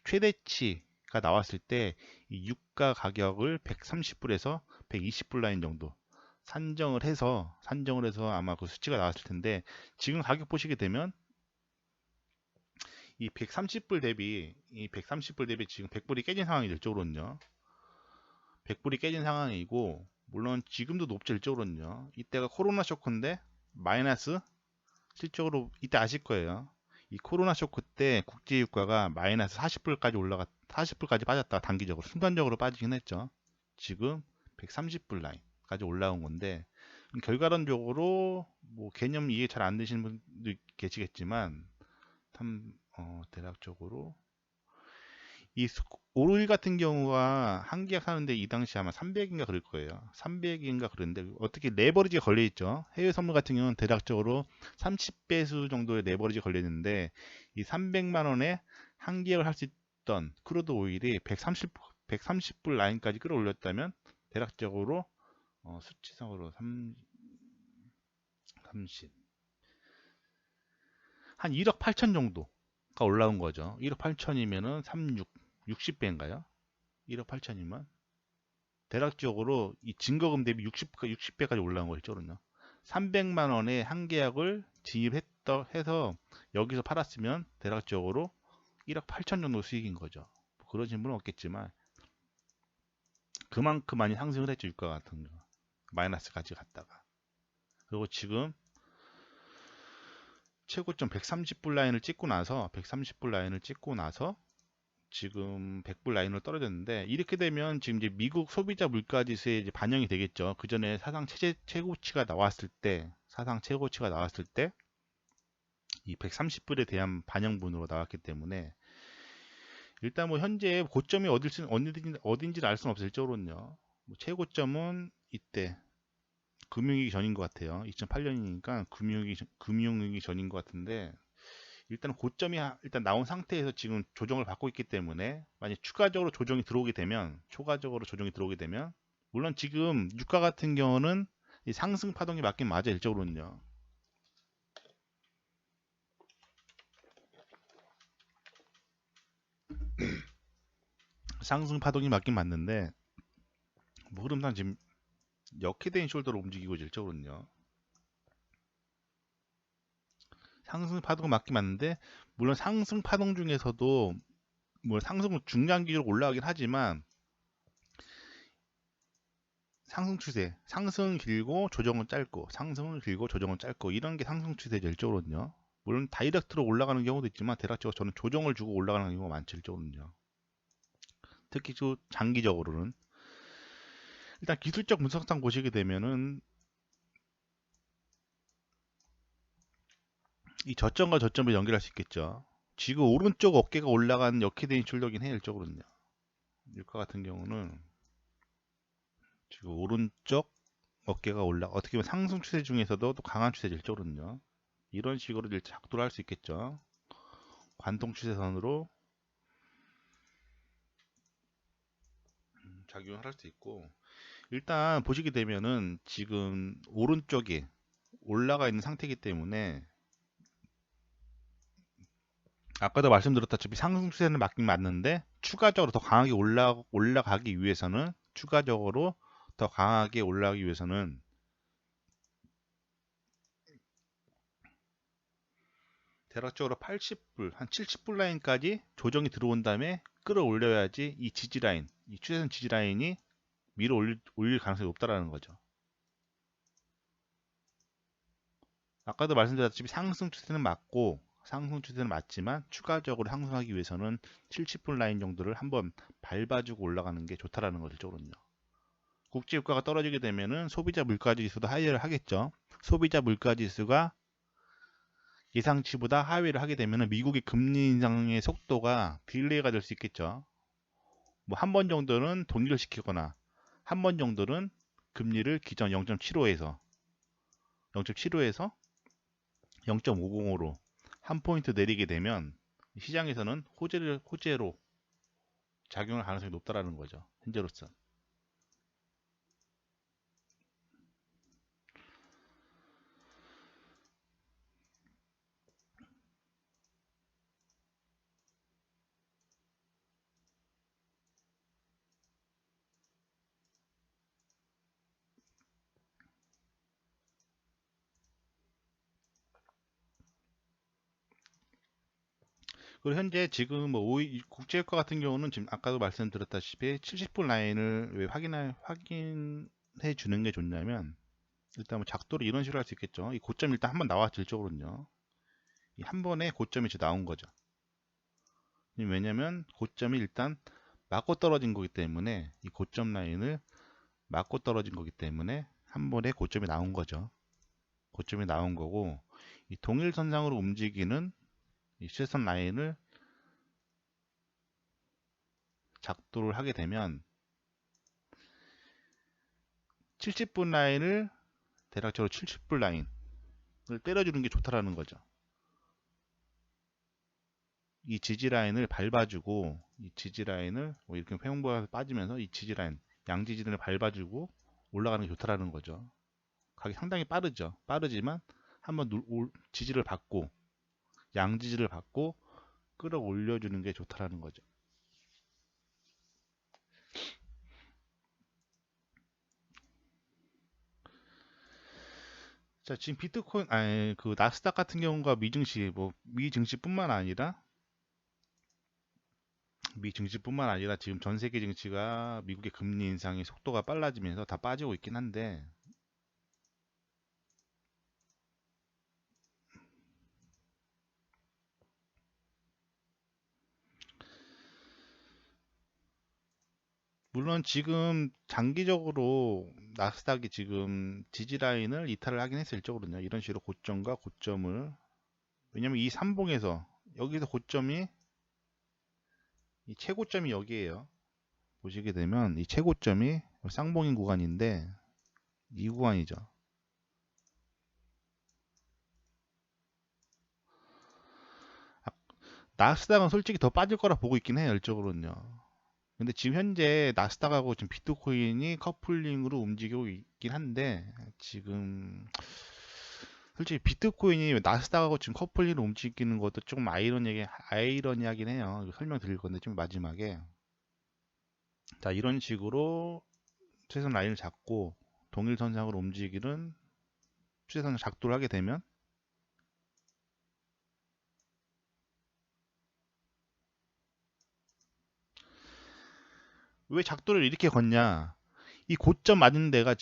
최대치가 나왔을 때 이 유가 가격을 130불에서 120불 라인 정도 산정을 해서 아마 그 수치가 나왔을 텐데, 지금 가격 보시게 되면 이 130불 대비 지금 100불이 깨진 상황이죠. 이쪽으로는요. 100불이 깨진 상황이고, 물론 지금도 높죠. 일적으로는요. 이때가 코로나 쇼크인데 마이너스, 실적으로 이때 아실 거예요. 이 코로나 쇼크 때 국제 유가가 마이너스 40불까지 빠졌다. 단기적으로 순간적으로 빠지긴 했죠. 지금 130불 라인까지 올라온 건데, 결과론적으로 뭐 개념 이해 잘 안 되시는 분도 계시겠지만 대략적으로 이 오일 같은 경우가 한 계약 사는데 이 당시 아마 300인가 그럴 거예요. 300인가 그런데 어떻게 레버리지 걸려 있죠. 해외 선물 같은 경우는 대략적으로 30배수 정도의 레버리지 걸려 있는데 이 300만 원에 한 계약을 할 수 있던 크루드 오일이 130불 라인까지 끌어올렸다면 대략적으로 수치상으로 30, 한 1억 8천 정도가 올라온 거죠. 1억 8천이면은 60배인가요? 1억 8천이면 대략적으로 이 증거금 대비 60배까지 올라온 거죠. 300만 원에 한 계약을 진입했다 해서 여기서 팔았으면 대략적으로 1억 8천 정도 수익인 거죠. 뭐 그러신 분은 없겠지만 그만큼 많이 상승을 했죠. 유가 같은 거. 마이너스까지 갔다가. 그리고 지금 최고점 130불 라인을 찍고 나서 지금 100불 라인으로 떨어졌는데 이렇게 되면 지금 이제 미국 소비자 물가 지수에 이제 반영이 되겠죠. 그 전에 최고치가 나왔을 때 이 130불에 대한 반영분으로 나왔기 때문에 일단 뭐 현재 고점이 어딘지를 알 수는 없을 적으로는요. 뭐 최고점은 이때 금융위기 전인 것 같아요. 2008년이니까 금융위기 전인 것 같은데 일단 고점이 일단 나온 상태에서 지금 조정을 받고 있기 때문에 만약 추가적으로 조정이 들어오게 되면 물론 지금 유가 같은 경우는 이 상승 파동이 맞긴 맞아요. 일적으로는요. 상승 파동이 맞긴 맞는데 뭐 흐름상 지금 역헤드인 숄더로 움직이고 일적으로는요. 상승 파동은 맞긴 맞는데 물론 상승 파동 중에서도 뭐 상승 중장기로 올라가긴 하지만 상승 추세, 상승 길고 조정은 짧고, 상승은 길고 조정은 짧고 이런 게 상승 추세죠. 일적으로는요. 물론 다이렉트로 올라가는 경우도 있지만 대략적으로 저는 조정을 주고 올라가는 경우가 많죠. 일적으로는요. 특히 장기적으로는 일단 기술적 분석상 보시게 되면은 이 저점과 저점을 연결할 수 있겠죠. 지금 오른쪽 어깨가 올라간 역헤드인 숄더긴 해요. 일적으로는요. 유가 같은 경우는 지금 오른쪽 어깨가 어떻게 보면 상승 추세 중에서도 또 강한 추세죠. 일적으로는요. 이런 식으로 이제 작도를 할 수 있겠죠. 관통 추세선으로 작용을 할 수 있고 일단 보시게 되면은 지금 오른쪽에 올라가 있는 상태이기 때문에 아까도 말씀드렸다시피 상승 추세는 맞긴 맞는데 추가적으로 더 강하게 올라가기 위해서는 대략적으로 80불 한 70불 라인까지 조정이 들어온 다음에 끌어올려야지 이 지지라인 이 추세선 지지라인이 위로 올릴 가능성이 높다라는 거죠. 아까도 말씀드렸다시피 상승 추세는 맞지만 추가적으로 상승하기 위해서는 70분 라인 정도를 한번 밟아주고 올라가는 게 좋다라는 거죠. 쪽으로는요. 국제유가가 떨어지게 되면은 소비자 물가지수도 하회를 하겠죠. 소비자 물가지수가 예상치보다 하회를 하게 되면은 미국의 금리 인상의 속도가 딜레이가 될 수 있겠죠. 뭐 한 번 정도는 동결시키거나 한 번 정도는 금리를 기존 0.75에서 0.50으로 한 포인트 내리게 되면 시장에서는 호재로 작용할 가능성이 높다라는 거죠. 현재로서. 그리고 현재 지금 뭐 국제유가 같은 경우는 지금 아까도 말씀드렸다시피 70분 라인을 왜 확인해 주는 게 좋냐면 일단 뭐 작도를 이런 식으로 할 수 있겠죠. 이 고점 일단 한번 나왔죠. 일적으로는요. 이 한 번에 고점이 지금 나온 거죠. 왜냐면 고점이 일단 맞고 떨어진 거기 때문에 이 고점 라인을 맞고 떨어진 거기 때문에 한 번에 고점이 나온 거죠. 고점이 나온 거고, 이 동일선상으로 움직이는 이 시선 라인을 작도를 하게 되면 70분 라인을 대략적으로 70분 라인을 때려주는 게 좋다라는 거죠. 이 지지 라인을 밟아주고, 이 지지 라인을 뭐 이렇게 회원부가 빠지면서 이 지지 라인, 양지지를 밟아주고 올라가는 게 좋다라는 거죠. 가격이 상당히 빠르죠. 빠르지만 한번 지지를 받고 양지지를 받고 끌어올려주는 게 좋다라는 거죠. 자, 지금 비트코인, 아니, 그 나스닥 같은 경우가 미증시뿐만 아니라 지금 전 세계 증시가 미국의 금리 인상의 속도가 빨라지면서 다 빠지고 있긴 한데, 물론 지금 장기적으로 나스닥이 지금 지지 라인을 이탈을 하긴 했어요. 일적으로는요. 이런 식으로 고점과 고점을, 왜냐면 이 삼봉에서 여기서 고점이, 이 최고점이 여기에요. 보시게 되면 이 최고점이 쌍봉인 구간인데 이 구간이죠. 아, 나스닥은 솔직히 더 빠질 거라 보고 있긴 해요. 일적으로는요. 근데 지금 현재 나스닥하고 지금 비트코인이 커플링으로 움직이고 있긴 한데, 지금 솔직히 비트코인이 나스닥하고 지금 커플링으로 움직이는 것도 조금 아이러니하긴 해요. 설명드릴 건데 좀 마지막에, 자, 이런 식으로 최선 라인을 잡고 동일선상으로 움직이는 추세선을 작도를 하게 되면, 왜 작도를 이렇게 걷냐, 이 고점 맞은 데가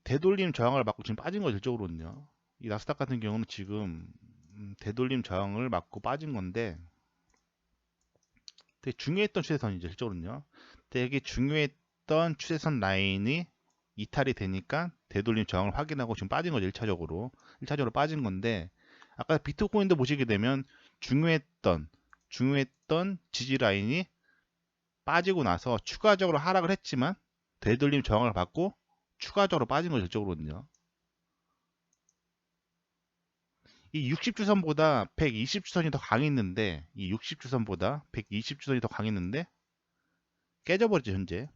되돌림 저항을 받고 지금 빠진 거죠. 일적으로는요. 이 나스닥 같은 경우는 지금 되돌림 저항을 맞고 빠진 건데, 되게 중요했던 추세선이죠. 실적으로는요. 되게 중요했던 추세선 라인이 이탈이 되니까 되돌림 저항을 확인하고 지금 빠진 거죠. 1차적으로 빠진 건데, 아까 비트코인도 보시게 되면 중요했던 지지 라인이 빠지고 나서 추가적으로 하락을 했지만 되돌림 저항을 받고 추가적으로 빠진 거죠. 실적으로는요. 이 60주선보다 120주선이 더 강했는데, 이 60주선보다 120주선이 더 강했는데 깨져버렸죠. 현재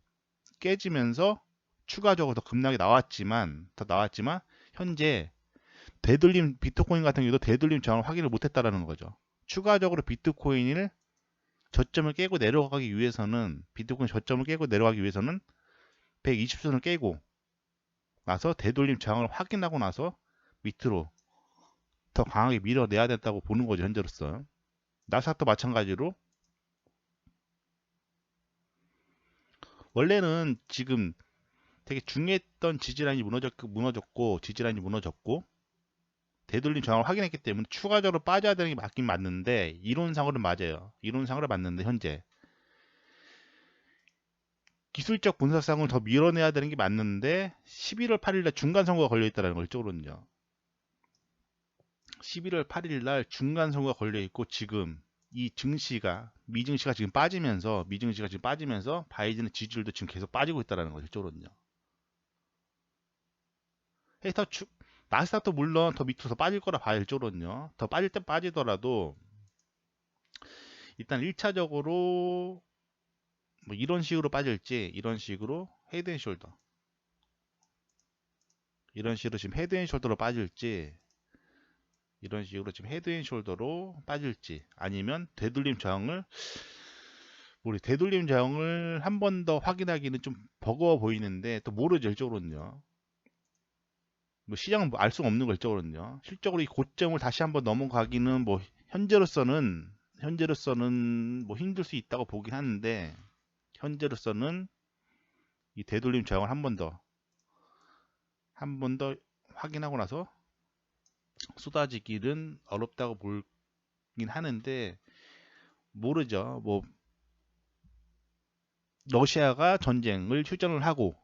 깨지면서 추가적으로 더 나왔지만 현재 되돌림, 비트코인 같은 경우도 되돌림 저항을 확인을 못했다라는 거죠. 추가적으로 비트코인 저점을 깨고 내려가기 위해서는 120선을 깨고 나서 되돌림 저항을 확인하고 나서 밑으로 더 강하게 밀어내야 된다고 보는 거죠. 현재로서 나스닥도 마찬가지로, 원래는 지금 되게 중요했던 지지라인이 무너졌고 되돌림 저항을 확인했기 때문에 추가적으로 빠져야 되는 게 맞긴 맞는데, 이론상으로는 맞아요. 이론상으로 맞는데 현재 기술적 분석상으로 더 밀어내야 되는 게 맞는데 11월 8일날 중간 선거가 걸려 있다는 걸. 이쪽으로는요. 11월 8일날 중간 선거가 걸려 있고, 지금 이 미증시가 지금 빠지면서 바이든의 지지율도 지금 계속 빠지고 있다는 거죠. 이쪽으로는요. 더 나스닥도 물론 더 밑으로 더 빠질 거라 봐요. 이쪽으로는요. 더 빠질 때 빠지더라도 일단 1차적으로 뭐 이런 식으로 빠질지, 이런 식으로 지금 헤드앤숄더로 빠질지, 이런 식으로 지금 헤드앤숄더로 빠질지, 아니면 되돌림 저항을 한 번 더 확인하기는 좀 버거워 보이는데 또 모르죠. 일적으로는요. 뭐 시장은 알 수가 없는 거. 일적으로는요. 실적으로 이 고점을 다시 한번 넘어가기는 뭐 현재로서는 뭐 힘들 수 있다고 보긴 하는데, 현재로서는 이 되돌림 저항을 한 번 더 확인하고 나서 쏟아지기는 어렵다고 보긴 하는데, 모르죠. 뭐 러시아가 전쟁을 휴전을 하고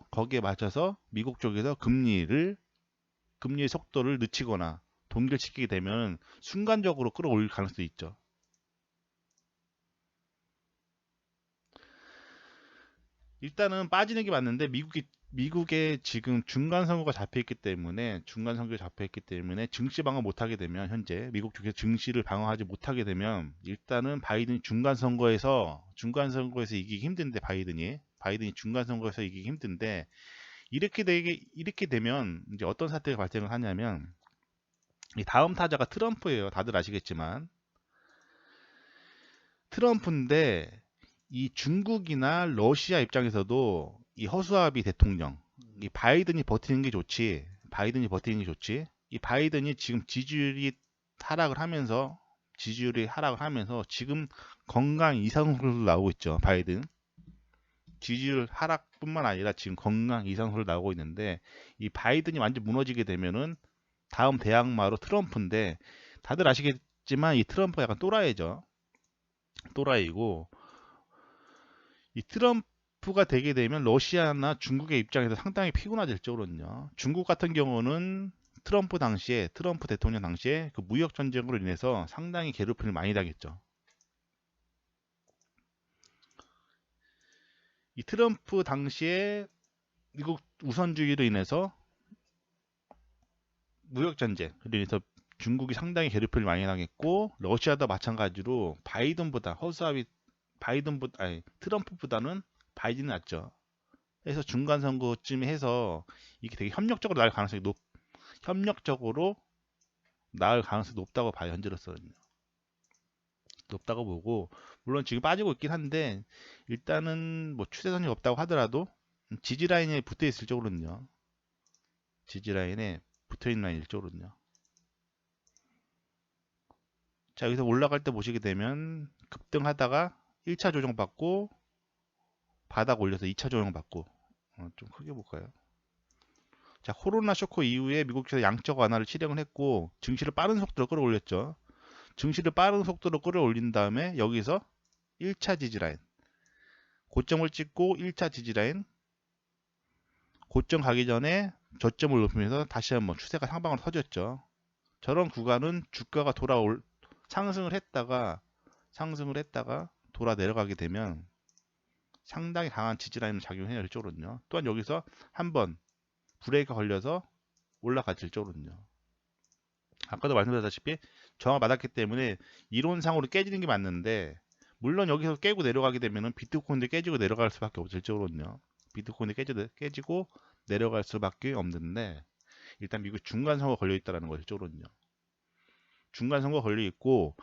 거기에 맞춰서 미국 쪽에서 금리의 속도를 늦추거나 동결시키게 되면 순간적으로 끌어올릴 가능성도 있죠. 일단은 빠지는 게 맞는데 미국에 지금 중간 선거가 잡혀 있기 때문에 증시 방어 못 하게 되면 현재 미국 쪽에서 증시를 방어하지 못하게 되면 일단은 바이든이 중간 선거에서 이기기 힘든데 바이든이 중간 선거에서 이기기 힘든데 이렇게 되면 이제 어떤 사태가 발생을 하냐면 이 다음 타자가 트럼프예요. 다들 아시겠지만 트럼프인데 이 중국이나 러시아 입장에서도 이 허수아비 대통령, 이 바이든이 버티는 게 좋지. 이 바이든이 지금 지지율이 하락을 하면서 지금 건강 이상으로 나오고 있죠. 바이든. 지지율 하락뿐만 아니라 지금 건강 이상으로 나오고 있는데 이 바이든이 완전 무너지게 되면은 다음 대항마로 트럼프인데 다들 아시겠지만 이 트럼프가 약간 또라이죠. 또라이고 이 트럼프가 되게 되면 러시아나 중국의 입장에서 상당히 피곤하질 거거든요. 중국 같은 경우는 트럼프 대통령 당시에 그 무역 전쟁으로 인해서 상당히 괴롭힘을 많이 당했죠. 이 트럼프 당시에 미국 우선주의로 인해서 무역 전쟁으로 인해서 중국이 상당히 괴롭힘을 많이 당했고 러시아도 마찬가지로 트럼프보다는 바이든이 낫죠. 그래서 중간 선거쯤 해서 이게 되게 협력적으로 나을 가능성이 높다고 봐요. 현재로서는 높다고 보고 물론 지금 빠지고 있긴 한데 일단은 뭐 추세선이 없다고 하더라도 지지 라인에 붙어 있을 쪽으로는요. 지지 라인에 붙어 있는 라인 쪽으로는요. 자, 여기서 올라갈 때 보시게 되면 급등하다가 1차 조정 받고 바닥 올려서 2차 조정 받고 좀 크게 볼까요? 자, 코로나 쇼크 이후에 미국에서 양적 완화를 실행을 했고 증시를 빠른 속도로 끌어올렸죠. 증시를 빠른 속도로 끌어올린 다음에 여기서 1차 지지라인 고점을 찍고 1차 지지라인 고점 가기 전에 저점을 높이면서 다시 한번 추세가 상방으로 터졌죠. 저런 구간은 주가가 상승을 했다가 돌아 내려가게 되면 상당히 강한 지지라인을 작용해야 될 쪽으로는요. 또한 여기서 한번 브레이크가 걸려서 올라갔을 쪽으로는요. 아까도 말씀드렸다시피 저항을 받았기 때문에 이론상으로 깨지는 게 맞는데 물론 여기서 깨고 내려가게 되면은 비트코인도 깨지고 내려갈 수밖에 없을 쪽으로는요. 비트코인도 깨지고 내려갈 수밖에 없는데 일단 미국 중간 선거 걸려 있다라는 거죠. 쪽으로는요. 중간 선거 걸려 있고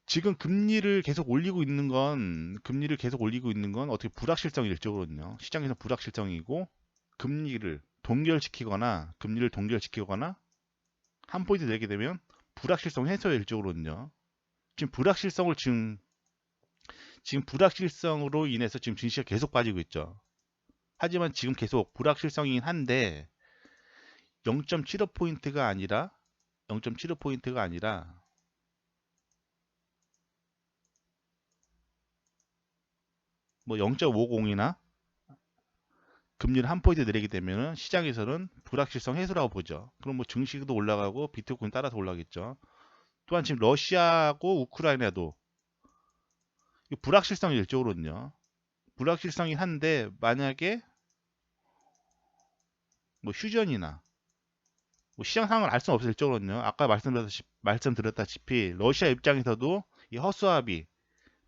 지금 금리를 계속 올리고 있는 건 어떻게 불확실성이 일적으로는요. 시장에서 불확실성이고 금리를 동결시키거나 한 포인트 내게 되면 불확실성 해소의 일적으로는요. 지금 불확실성으로 인해서 지금 증시가 계속 빠지고 있죠. 하지만 지금 계속 불확실성이긴 한데 0.75포인트가 아니라 0.75포인트가 아니라 뭐 0.50이나 금리를 한 포인트 내리게 되면 시장에서는 불확실성 해소라고 보죠. 그럼 뭐 증시도 올라가고 비트코인 따라서 올라가겠죠. 또한 지금 러시아하고 우크라이나도 불확실성이 일적으로는요. 불확실성이 한데 만약에 뭐 휴전이나 뭐 시장 상황을 알 수는 없을 적으로는요. 아까 말씀드렸다시피 러시아 입장에서도 이 허수아비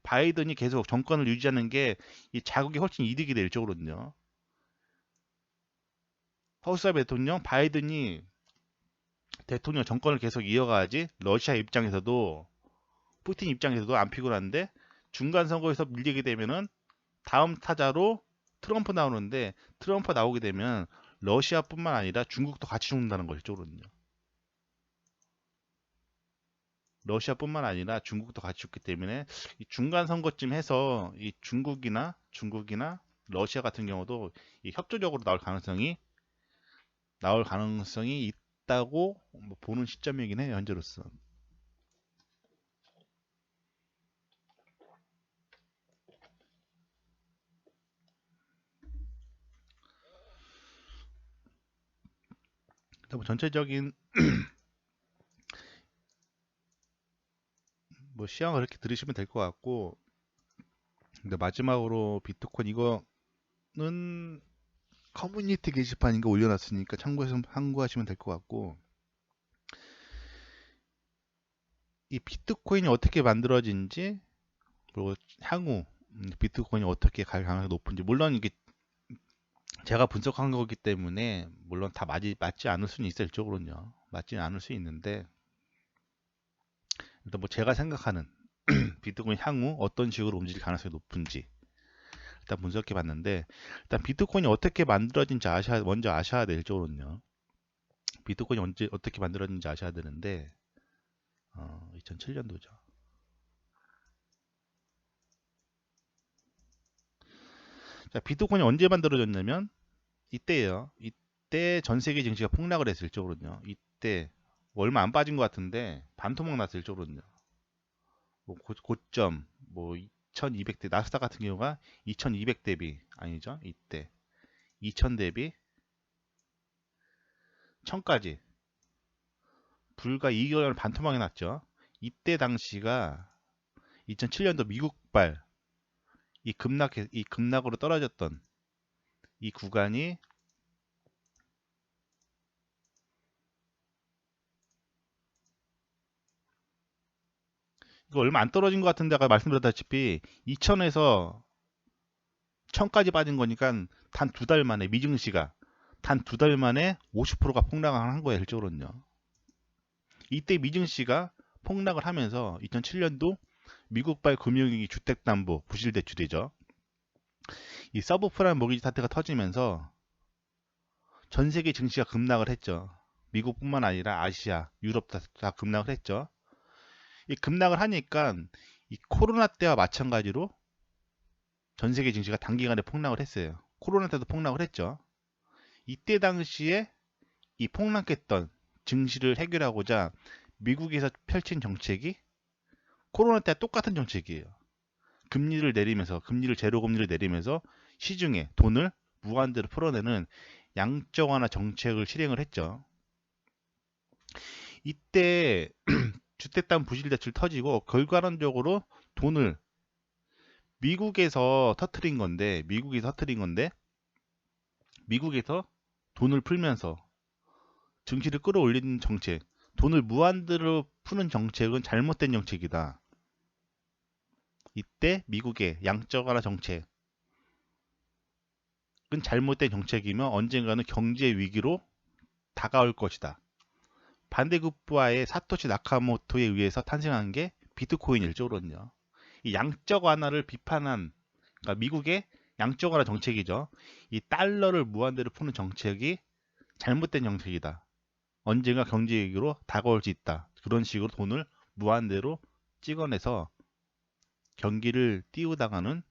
바이든이 계속 정권을 유지하는 게 이 자국이 훨씬 이득이 될 적으로는요. 허수아비 바이든이 대통령 정권을 계속 이어가야지 러시아 입장에서도 푸틴 입장에서도 안 피곤한데 중간 선거에서 밀리게 되면은 다음 타자로 트럼프 나오는데 트럼프 나오게 되면 러시아뿐만 아니라 중국도 같이 죽는다는 거죠. 쪽으로는요. 러시아뿐만 아니라 중국도 같이 죽기 때문에 이 중간 선거쯤 해서 이 중국이나 러시아 같은 경우도 이 협조적으로 나올 가능성이 있다고 뭐 보는 시점이긴 해요. 현재로서. 뭐 전체적인 뭐 시황을 그렇게 들으시면 될 것 같고, 근데 마지막으로 비트코인 이거는 커뮤니티 게시판인가 올려놨으니까 참고하시면 될 것 같고, 이 비트코인이 어떻게 만들어진지, 그리고 향후 비트코인이 어떻게 갈 가능성이 높은지, 물론 이게 제가 분석한 거기 때문에 물론 다 맞지 않을 수는 있어요. 일적으로는요. 맞지는 않을 수 있는데, 일단 뭐 제가 생각하는 비트코인 향후 어떤 식으로 움직일 가능성이 높은지 일단 분석해 봤는데, 일단 비트코인이 어떻게 만들어진지 먼저 아셔야 될 쪽으로는요. 비트코인이 어떻게 만들어진지 아셔야 되는데, 2007년도죠. 자, 비트코인이 언제 만들어졌냐면 이때예요. 이때 전 세계 증시가 폭락을 했을 쪽으로는요. 이때 뭐 얼마 안 빠진 것 같은데 반토막 났을 쪽으로는요. 뭐 고점 뭐 2200대 나스닥 같은 경우가 2200 대비 아니죠. 이때 2000 대비 1000까지 불과 2개월 반토막이 났죠. 이때 당시가 2007년도 미국발 이 급락으로 떨어졌던 이 구간이 이거 얼마 안 떨어진 것 같은데 아까 말씀드렸다시피 2000에서 1000까지 빠진 거니까 단 두 달 만에 미증시가 단 두 달 만에 50%가 폭락을 한 거예요. 실적으로는요. 이때 미증시가 폭락을 하면서 2007년도 미국발 금융위기 주택담보 부실대출이죠. 이 서브프라임 모기지 사태가 터지면서 전 세계 증시가 급락을 했죠. 미국뿐만 아니라 아시아, 유럽 다 급락을 했죠. 이 급락을 하니까 이 코로나 때와 마찬가지로 전 세계 증시가 단기간에 폭락을 했어요. 코로나 때도 폭락을 했죠. 이때 당시에 이 폭락했던 증시를 해결하고자 미국에서 펼친 정책이 코로나 때와 똑같은 정책이에요. 금리를 제로 금리를 내리면서 시중에 돈을 무한대로 풀어내는 양적 완화 정책을 실행을 했죠. 이때 주택담 부실대출 터지고 결과론적으로 돈을 미국에서 돈을 풀면서 증시를 끌어올리는 정책, 돈을 무한대로 푸는 정책은 잘못된 정책이다. 이때 미국의 양적 완화 정책은 잘못된 정책이며 언젠가는 경제 위기로 다가올 것이다. 반대급부와의 사토시 나카모토에 의해서 탄생한 게 비트코인 일조론요. 이 양적 완화를 비판한, 그러니까 미국의 양적 완화 정책이죠. 이 달러를 무한대로 푸는 정책이 잘못된 정책이다. 언젠가 경제 위기로 다가올 수 있다. 그런 식으로 돈을 무한대로 찍어내서 경기를 띄우다가는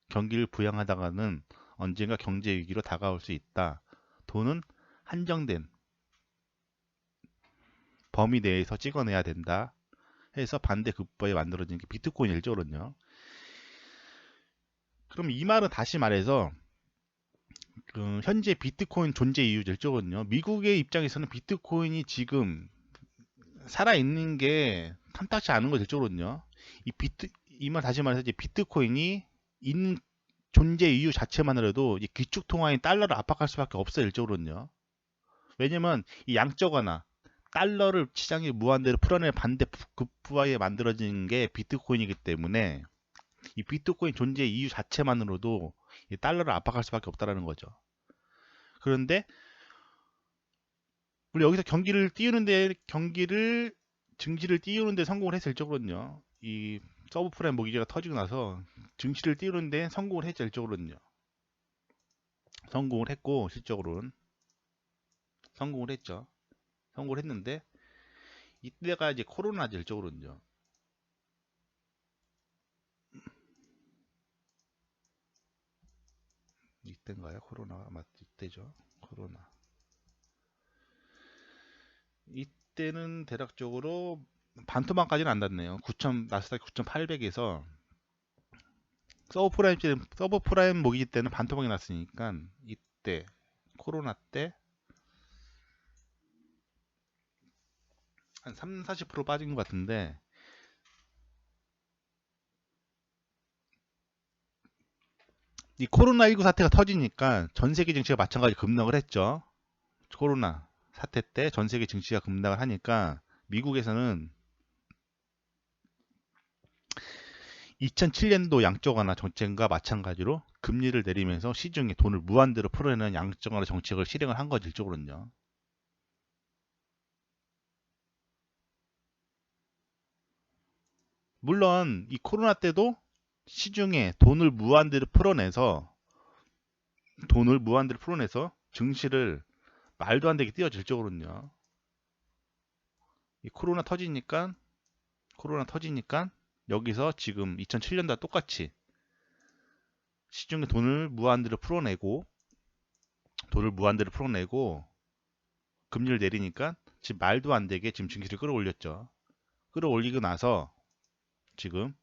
경기를 부양하다가는 언젠가 경제 위기로 다가올 수 있다. 돈은 한정된 범위 내에서 찍어내야 된다. 해서 반대급부에 만들어진 게 비트코인 일조론요. 그럼 이 말은 다시 말해서 그 현재 비트코인 존재 이유 일조거든요. 미국의 입장에서는 비트코인이 지금 살아있는 게 탐탁치 않은 거 일조거든요. 이 말 다시 말해서 이제 비트코인이 있는 존재 이유 자체만으로도 이 기축통화인 달러를 압박할 수밖에 없어요. 일조거든요. 왜냐면 이 양적 완화 달러를 시장에 무한대로 풀어낼 반대급부하에 만들어진 게 비트코인이기 때문에 이 비트코인 존재 이유 자체만으로도 이 달러를 압박할 수밖에 없다라는 거죠. 그런데 우리 여기서 증시를 띄우는데 성공을 했을 적으로는요. 이 서브프라임 모기지가 터지고 나서 증시를 띄우는데 성공을 했을 적으로는요. 성공을 했고 실적으로는 성공을 했죠. 성공을 했는데 이때가 이제 코로나죠. 일적으로는요. 이때인가요? 코로나가 이때죠. 코로나. 이때는 대략적으로 반토막까지는 안 닿네요. 나스닥 9,800에서 서브프라임 모기지 때는 반토막이 났으니까 이때 코로나 때 한 3, 40% 빠진 것 같은데 이 코로나19 사태가 터지니까 전 세계 증시가 마찬가지 급락을 했죠. 코로나 사태 때 전 세계 증시가 급락을 하니까 미국에서는 2007년도 양적 완화 정책과 마찬가지로 금리를 내리면서 시중에 돈을 무한대로 풀어내는 양적 완화 정책을 실행을 한 거죠, 일적으로는요. 물론 이 코로나 때도 시중에 돈을 무한대로 풀어내서 증시를 말도 안 되게 띄워질적으로는요. 이 코로나 터지니까 여기서 지금 2007년도와 똑같이 시중에 돈을 무한대로 풀어내고 금리를 내리니까 지금 말도 안 되게 지금 증시를 끌어올렸죠. 끌어올리고 나서 지금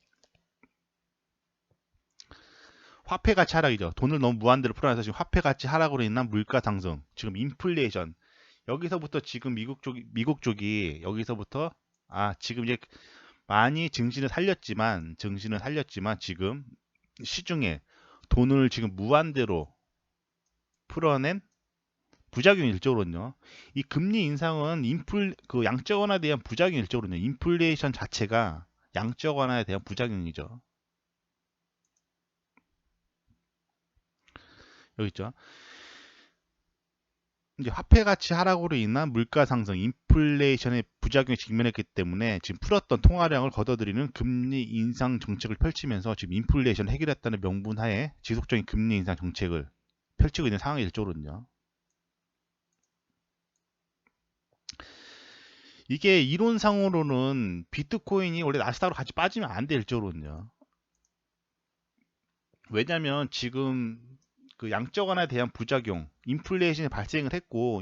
화폐 가치 하락이죠. 돈을 너무 무한대로 풀어내서 지금 화폐 가치 하락으로 인한 물가 상승, 지금 인플레이션. 여기서부터 지금 미국 쪽이 여기서부터 지금 이제 많이 증시는 살렸지만 지금 시중에 돈을 지금 무한대로 풀어낸 부작용이 일적으로는요. 이 금리 인상은 그 양적 완화에 대한 부작용이 일적으로는요. 인플레이션 자체가 양적 완화에 대한 부작용이죠. 여기 있죠. 이제 화폐 가치 하락으로 인한 물가 상승, 인플레이션의 부작용에 직면했기 때문에 지금 풀었던 통화량을 걷어들이는 금리 인상 정책을 펼치면서 지금 인플레이션 해결했다는 명분하에 지속적인 금리 인상 정책을 펼치고 있는 상황이 일적으로는요. 이게 이론상으로는 비트코인이 원래 나스닥으로 같이 빠지면 안 돼, 일적으로는요. 왜냐면 지금 그 양적 완화에 대한 부작용, 인플레이션이 발생했고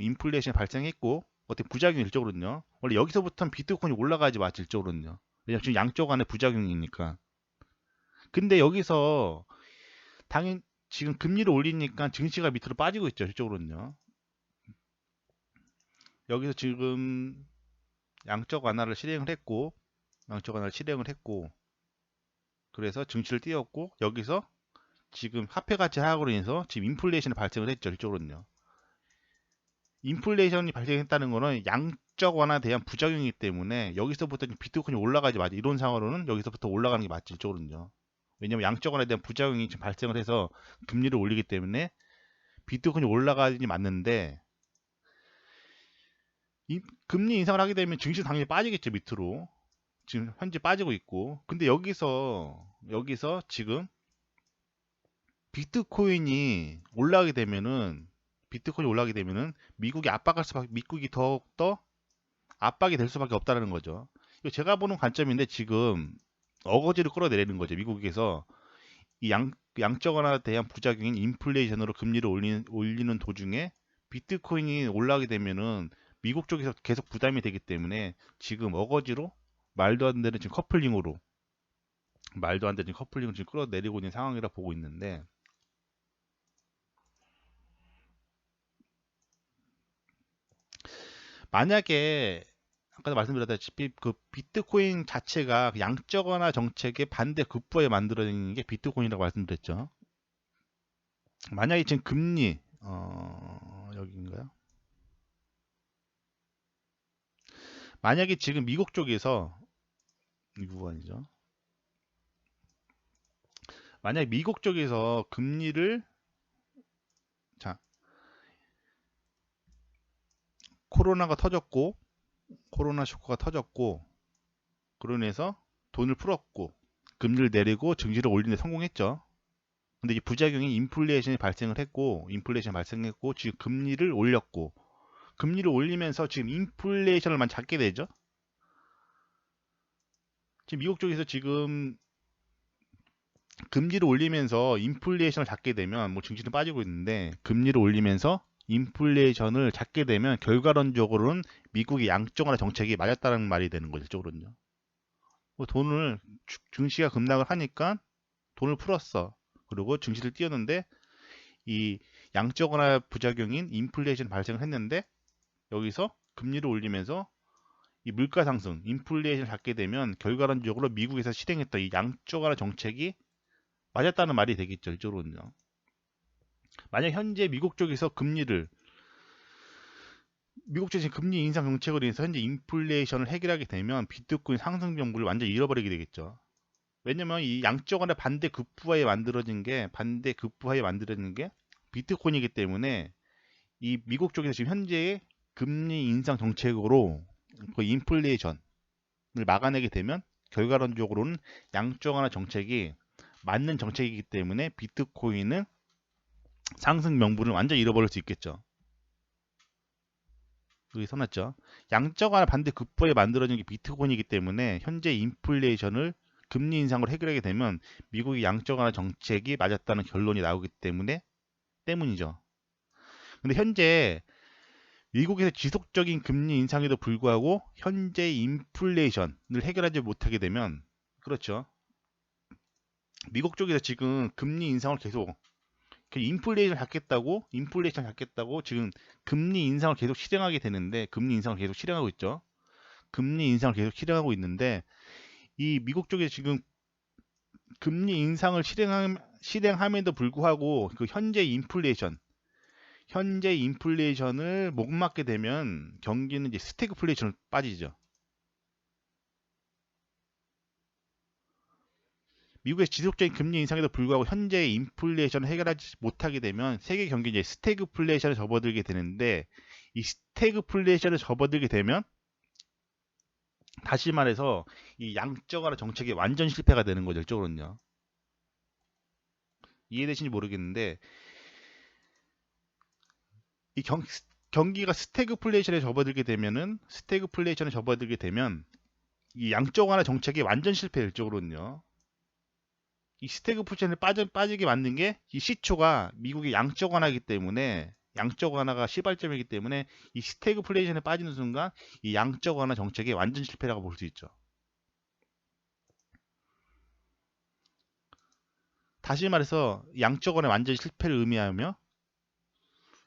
어떻게 부작용이 일적으로는요. 원래 여기서부터는 비트코인이 올라가지 마, 일적으로는요. 왜냐면 지금 양적 완화의 부작용이니까. 근데 여기서 당연 지금 금리를 올리니까 증시가 밑으로 빠지고 있죠, 일적으로는요. 여기서 지금 양적 완화를 실행을 했고, 그래서 증시를 띄웠고, 여기서 지금 화폐 가치 하락으로 인해서 지금 인플레이션이 발생을 했죠, 일적으로는요. 인플레이션이 발생했다는 거는 양적 완화에 대한 부작용이기 때문에 여기서부터 비트코인이 올라가지 맞죠. 이론상으로는 여기서부터 올라가는 게 맞죠, 이쪽으로는요. 왜냐면 양적 완화에 대한 부작용이 지금 발생을 해서 금리를 올리기 때문에 비트코인이 올라가지 맞는데 금리 인상을 하게 되면 증시 당연히 빠지겠죠, 밑으로. 지금 현재 빠지고 있고. 근데 여기서 지금 비트코인이 올라가게 되면은 미국이 더욱더 압박이 될 수밖에 없다는 거죠. 이거 제가 보는 관점인데 지금 어거지로 끌어내리는 거죠. 미국에서 이 양적 완화에 대한 부작용인 인플레이션으로 금리를 올리는 도중에 비트코인이 올라가게 되면은 미국 쪽에서 계속 부담이 되기 때문에 지금 어거지로 말도 안 되는 지금 커플링을 지금 끌어내리고 있는 상황이라 보고 있는데, 만약에 아까도 말씀드렸다시피 그 비트코인 자체가 그 양적 완화 정책의 반대 급부에 만들어낸 게 비트코인이라고 말씀드렸죠. 만약에 지금 금리 여기인가요? 만약에 지금 미국 쪽에서 이 부분이죠. 만약에 미국 쪽에서 금리를 자 코로나가 터졌고 코로나 쇼크가 터졌고 그로 인해서 돈을 풀었고 금리를 내리고 증시를 올리는 데 성공했죠. 근데 이 부작용이 인플레이션이 발생했고 지금 금리를 올리면서 지금 인플레이션을 잡게 되죠. 지금 미국 쪽에서 지금 금리를 올리면서 인플레이션을 잡게 되면 뭐 증시는 빠지고 있는데 금리를 올리면서 인플레이션을 잡게 되면 결과론적으로는 미국의 양적 완화 정책이 맞았다는 말이 되는 거죠, 쪽으로는요. 뭐 증시가 급락을 하니까 돈을 풀었어. 그리고 증시를 띄웠는데 이 양적 완화 부작용인 인플레이션 발생을 했는데 여기서 금리를 올리면서 이 물가 상승, 인플레이션을 갖게 되면 결과론적으로 미국에서 실행했던 이 양적 완화 정책이 맞았다는 말이 되겠죠. 일적으로는요. 만약 현재 미국 쪽에서 금리 인상 정책으로 인해서 현재 인플레이션을 해결하게 되면 비트코인 상승 정부를 완전히 잃어버리게 되겠죠. 왜냐면 이 양적 완화 반대 급부하에 만들어진 게 비트코인이기 때문에 이 미국 쪽에서 지금 현재의 금리 인상 정책으로 그 인플레이션을 막아내게 되면 결과론적으로는 양적 완화 정책이 맞는 정책이기 때문에 비트코인은 상승 명분을 완전히 잃어버릴 수 있겠죠. 여기 써놨죠. 양적 완화 반대 급부하에 만들어진 게 비트코인이기 때문에 현재 인플레이션을 금리 인상으로 해결하게 되면 미국의 양적 완화 정책이 맞았다는 결론이 나오기 때문이죠. 근데 현재 미국에서 지속적인 금리 인상에도 불구하고 현재 인플레이션을 해결하지 못하게 되면 그렇죠. 미국 쪽에서 지금 금리 인상을 계속 인플레이션 잡겠다고 지금 금리 인상을 계속 실행하게 되는데 금리 인상을 계속 실행하고 있죠. 금리 인상을 계속 실행하고 있는데 이 미국 쪽에 지금 금리 인상을 실행함에도 불구하고 그 현재 인플레이션을 못 막게 되면 경기는 이제 스태그플레이션을 빠지죠. 미국의 지속적인 금리 인상에도 불구하고 현재 인플레이션을 해결하지 못하게 되면 세계 경기 이제 스태그플레이션에 접어들게 되는데 이 스태그플레이션에 접어들게 되면 다시 말해서 이 양적 완화 정책이 완전 실패가 되는 거죠. 이쪽으로는요. 이해되시는지 모르겠는데 이 경기가 스태그플레이션에 접어들게 되면 이 양적 완화 정책이 완전 실패예요. 이쪽으로는요. 이 스태그플레이션에 빠지게 만든 게 이 시초가 미국의 양적 완화이기 때문에 양적 완화가 시발점이기 때문에 이 스태그플레이션에 빠지는 순간 이 양적 완화 정책의 완전 실패라고 볼 수 있죠. 다시 말해서 양적 완화 완전 실패를 의미하며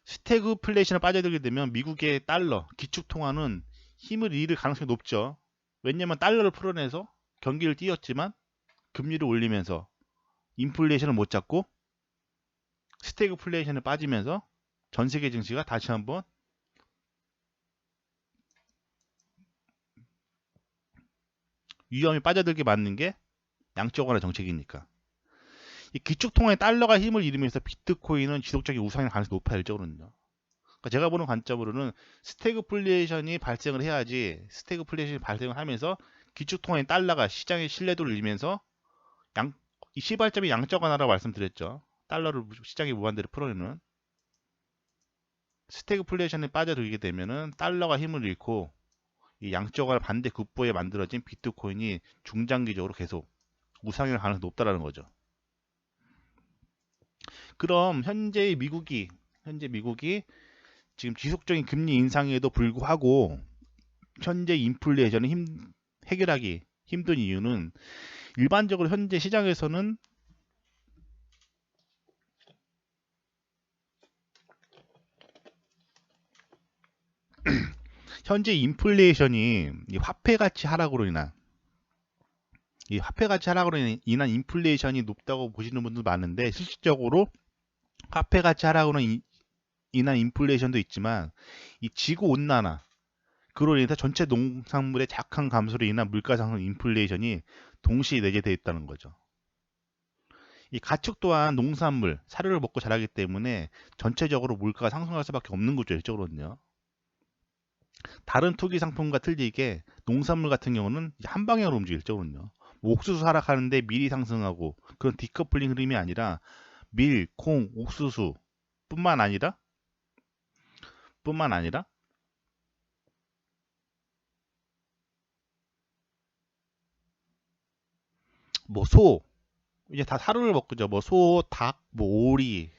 스태그플레이션에 빠져들게 되면 미국의 달러, 기축통화는 힘을 잃을 가능성이 높죠. 왜냐하면 달러를 풀어내서 경기를 띄웠지만 금리를 올리면서 인플레이션을 못 잡고 스태그플레이션에 빠지면서 전 세계 증시가 다시 한번 위험에 빠져들게 만든 게 양적 완화 정책이니까. 이 기축통화의 달러가 힘을 잃으면서 비트코인은 지속적인 우상일 가능성이 높아요. 일적으로는요. 그러니까 제가 보는 관점으로는 스태그플레이션이 발생을 해야지 스태그플레이션이 발생을 하면서 기축통화인 달러가 시장의 신뢰도를 잃으면서 이 시발점이 양적 완화라고 말씀드렸죠. 달러를 시장에 무한대로 풀어내는 스태그플레이션에 빠져들게 되면은 달러가 힘을 잃고 이 양적 완화 반대 급부에 만들어진 비트코인이 중장기적으로 계속 우상일 가능성이 높다라는 거죠. 그럼 현재 미국이 지금 지속적인 금리 인상에도 불구하고 현재 인플레이션을 해결하기 힘든 이유는 일반적으로 현재 시장에서는 현재 인플레이션이 이 화폐 가치 하락으로 인한 인플레이션이 높다고 보시는 분들 많은데 실질적으로 화폐 가치 하락으로 인한 인플레이션도 있지만 이 지구 온난화 그로 인해서 전체 농산물의 작황 감소로 인한 물가 상승 인플레이션이 동시에 내재되어 있다는 거죠. 이 가축 또한 농산물, 사료를 먹고 자라기 때문에 전체적으로 물가가 상승할 수밖에 없는 거죠. 일적으로는요. 다른 투기 상품과 틀리게 농산물 같은 경우는 한 방향으로 움직일 일적으로는요. 뭐 옥수수 하락하는데 밀이 상승하고 그런 디커플링 흐름이 아니라 밀, 콩, 옥수수 뿐만 아니라 뭐 이제 다 사료를 먹고죠. 뭐 닭, 뭐 오리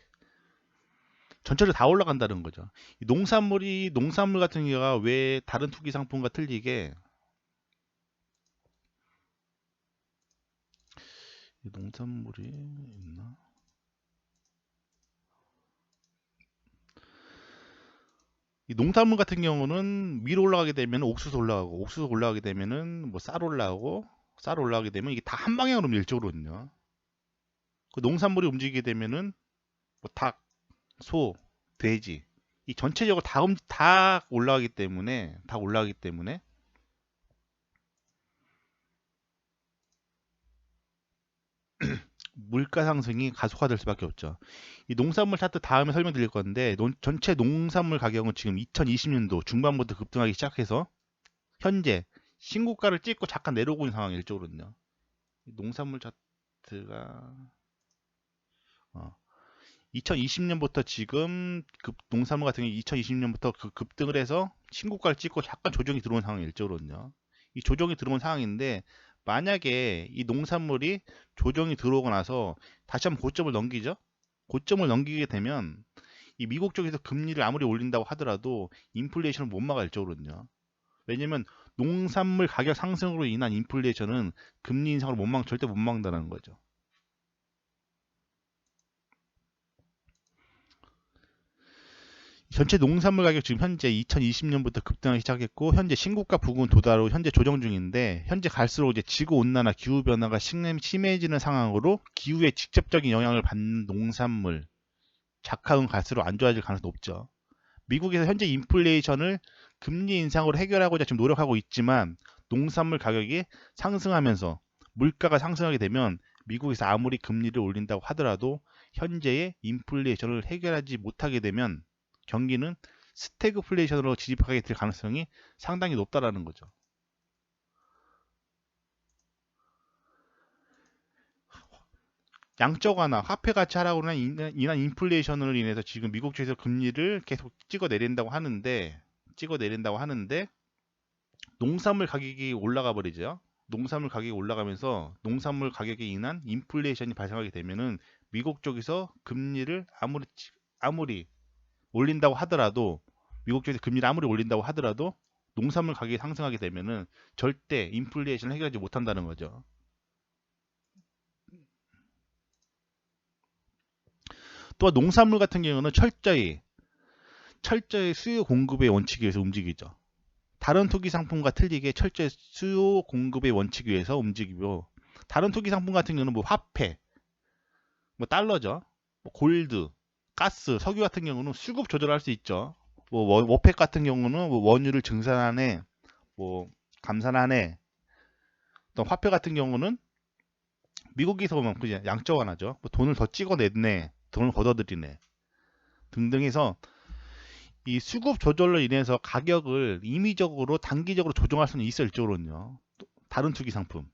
전체를 다 올라간다는 거죠. 이 농산물 같은 경우가 왜 다른 투기 상품과 틀리게 이 농산물이 있나? 이 농산물 같은 경우는 위로 올라가게 되면 옥수수 올라가고, 옥수수 올라가게 되면은 뭐 쌀 올라가고, 쌀 올라가게 되면 이게 다 한 방향으로 밀적으로거든요. 그 농산물이 움직이게 되면은 뭐 닭, 소, 돼지 이 전체적으로 다 올라가기 때문에 물가 상승이 가속화될 수밖에 없죠. 이 농산물 차트 다음에 설명드릴 건데 전체 농산물 가격은 지금 2020년도 중반부터 급등하기 시작해서 현재 신고가를 찍고 잠깐 내려오고 있는 상황이 일적으로는요. 농산물 차트가 2020년부터 지금 농산물 같은 경우 2020년부터 급등을 해서 신고가를 찍고 잠깐 조정이 들어온 상황이 일적으로는요. 이 조정이 들어온 상황인데 만약에 이 농산물이 조정이 들어오고 나서 다시 한번 고점을 넘기죠. 고점을 넘기게 되면 이 미국 쪽에서 금리를 아무리 올린다고 하더라도 인플레이션을 못 막아 일적으로는요. 왜냐면 농산물 가격 상승으로 인한 인플레이션은 금리 인상을 절대 못 막는다는 거죠. 전체 농산물 가격 지금 현재 2020년부터 급등하기 시작했고 현재 신고가 부근 도달 후 현재 조정 중인데 현재 갈수록 이제 지구 온난화 기후 변화가 심해지는 상황으로 기후에 직접적인 영향을 받는 농산물 작화은 갈수록 안 좋아질 가능성이 높죠. 미국에서 현재 인플레이션을 금리 인상으로 해결하고자 지금 노력하고 있지만 농산물 가격이 상승하면서 물가가 상승하게 되면 미국에서 아무리 금리를 올린다고 하더라도 현재의 인플레이션을 해결하지 못하게 되면 경기는 스태그플레이션으로 진입하게 될 가능성이 상당히 높다라는 거죠. 양적 완화, 화폐 가치 하락으로 인한 인플레이션으로 인해서 지금 미국 쪽에서 금리를 계속 찍어 내린다고 하는데 농산물 가격이 올라가 버리죠. 농산물 가격이 올라가면서 농산물 가격에 인한 인플레이션이 발생하게 되면은 미국 쪽에서 금리를 아무리 올린다고 하더라도 미국 쪽에서 금리를 아무리 올린다고 하더라도 농산물 가격이 상승하게 되면은 절대 인플레이션을 해결하지 못한다는 거죠. 또한 농산물 같은 경우는 철저히 수요 공급의 원칙에 의해서 움직이죠. 다른 투기 상품과 틀리게 철저히 수요 공급의 원칙에 의해서 움직이고 다른 투기 상품 같은 경우는 뭐 화폐, 뭐 달러죠. 뭐 골드, 가스, 석유 같은 경우는 수급 조절할 수 있죠. 뭐 워펙 같은 경우는 뭐 원유를 증산하네, 뭐 감산하네. 또 화폐 같은 경우는 미국에서 보면 그냥 양적 완화죠. 뭐 돈을 더 찍어냈네, 돈을 걷어들이네 등등 해서 이 수급 조절로 인해서 가격을 임의적으로 단기적으로 조정할 수는 있어 일적으로는요. 다른 투기 상품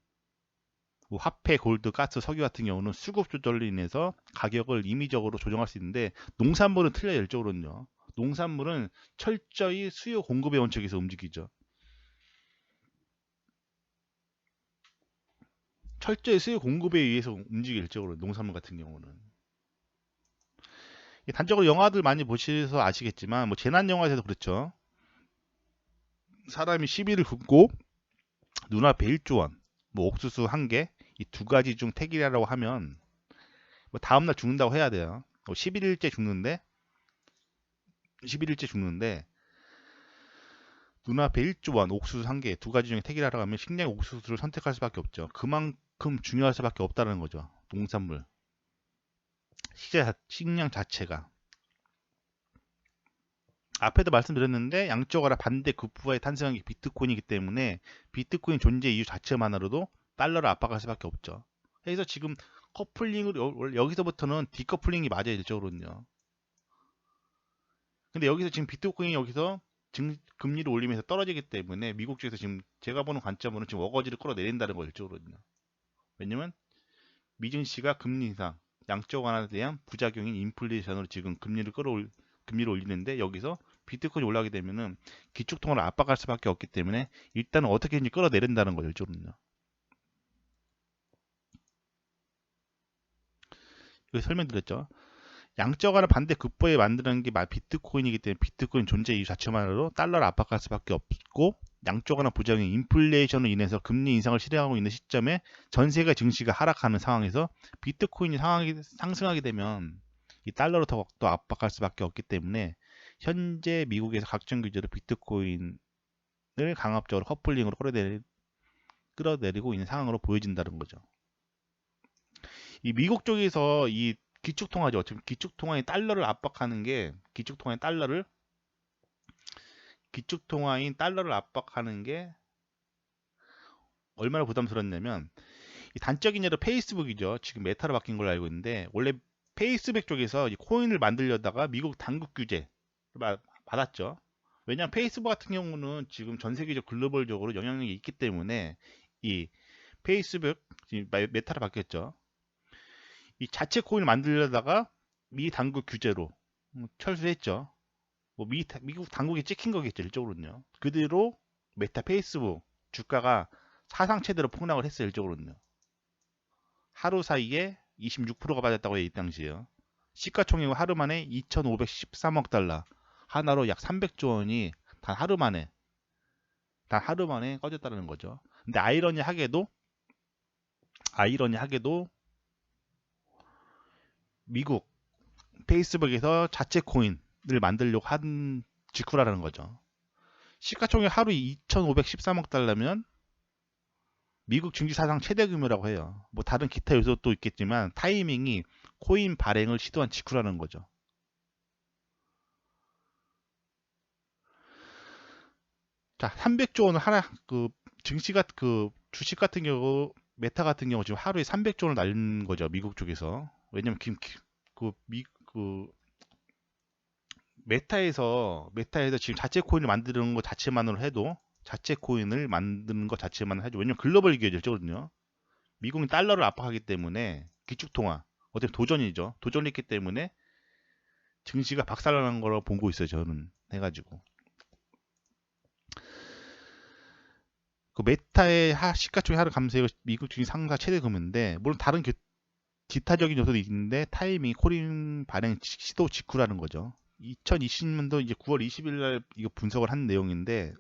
뭐 화폐, 골드, 가스, 석유 같은 경우는 수급 조절로 인해서 가격을 임의적으로 조정할 수 있는데 농산물은 틀려요 일적으로는요. 농산물은 철저히 수요 공급의 원칙에서 움직이죠. 철저히 수요 공급에 의해서 움직일 일적으로 농산물 같은 경우는 단적으로 영화들 많이 보셔서 아시겠지만 뭐 재난 영화에서도 그렇죠. 사람이 시비를 긋고 눈앞에 1조원, 뭐 옥수수 한 개, 이 두 가지 중 택이라고 하면 뭐 다음날 죽는다고 해야 돼요. 11일째 죽는데 눈앞에 1조원, 옥수수 한 개, 두 가지 중에 택이라고 하면 식량 옥수수를 선택할 수밖에 없죠. 그만큼 중요할 수밖에 없다는 거죠. 농산물, 식량 자체가. 앞에도 말씀드렸는데 양쪽으로 반대 급부하에 탄생한 게 비트코인이기 때문에 비트코인 존재 이유 자체만으로도 달러를 압박할 수밖에 없죠. 그래서 지금 커플링을 여기서부터는 디커플링이 맞아야 일적으로는요. 근데 여기서 지금 비트코인이 여기서 금리를 올리면서 떨어지기 때문에 미국 쪽에서 지금 제가 보는 관점으로는 지금 어거지를 끌어내린다는 거 일적으로는요. 왜냐면 미증시가 금리 인상, 양적 완화에 대한 부작용인 인플레이션으로 지금 금리를 올리는데 여기서 비트코인이 올라가게 되면은 기축통화를 압박할 수밖에 없기 때문에 일단은 어떻게든지 끌어내린다는 거죠 일적으로는요. 여기 설명드렸죠. 양적 완화 반대 급부에 만드는 게 비트코인이기 때문에 비트코인 존재 이유 자체만으로 달러를 압박할 수밖에 없고 양적 완화 부작용인 인플레이션으로 인해서 금리 인상을 실행하고 있는 시점에 전세계 증시가 하락하는 상황에서 비트코인이 상승하게 되면 이 달러로 더 압박할 수밖에 없기 때문에 현재 미국에서 각종 규제로 비트코인을 강압적으로 커플링으로 끌어내리고 있는 상황으로 보여진다는 거죠. 이 미국 쪽에서 이 기축통화죠. 지금 기축통화인 달러를 압박하는 게 기축통화인 달러를 압박하는 게 얼마나 부담스럽냐면 이 단적인 예로 페이스북이죠. 지금 메타로 바뀐 걸로 알고 있는데 원래 페이스북 쪽에서 이 코인을 만들려다가 미국 당국 규제를 받았죠. 왜냐하면 페이스북 같은 경우는 지금 전 세계적 글로벌적으로 영향력이 있기 때문에 이 페이스북 지금 메타로 바뀌었죠. 이 자체 코인을 만들려다가 미 당국 규제로 철수했죠. 뭐 미국 당국이 찍힌 거겠죠, 일적으로는요. 그대로 메타 페이스북 주가가 사상 최대로 폭락을 했어요, 일적으로는요. 하루 사이에 26%가 빠졌다고 해요, 이 당시에요. 시가총액은 하루 만에 2,513억 달러, 하나로 약 300조 원이 단 하루 만에 꺼졌다는 거죠. 근데 아이러니하게도 미국 페이스북에서 자체 코인을 만들려고 한 직후라는 거죠. 시가총액 하루 2,513억 달러면 미국 증시 사상 최대 규모라고 해요. 뭐 다른 기타 요소도 있겠지만 타이밍이 코인 발행을 시도한 직후라는 거죠. 자, 300조 원을 하나 증시가 주식 같은 경우 메타 같은 경우 지금 하루에 300조 원을 날린 거죠. 미국 쪽에서. 왜냐면 그 메타에서 지금 자체 코인을 만드는 것 자체만으로 해도 왜냐면 글로벌 기업이거든요. 미국은 달러를 압박하기 때문에 기축통화 어차피 도전이죠. 도전이 있기 때문에 증시가 박살나는 거로 보고 있어요. 저는 해가지고 그 메타의 시가총액 하루 감소액 미국 증시 상사 최대 금인데 물론 다른 기타적인 요소도 있는데 타이밍 코인 발행 시도 직후라는 거죠. 2020년도 이제 9월 20일 날 이거 분석을 한 내용인데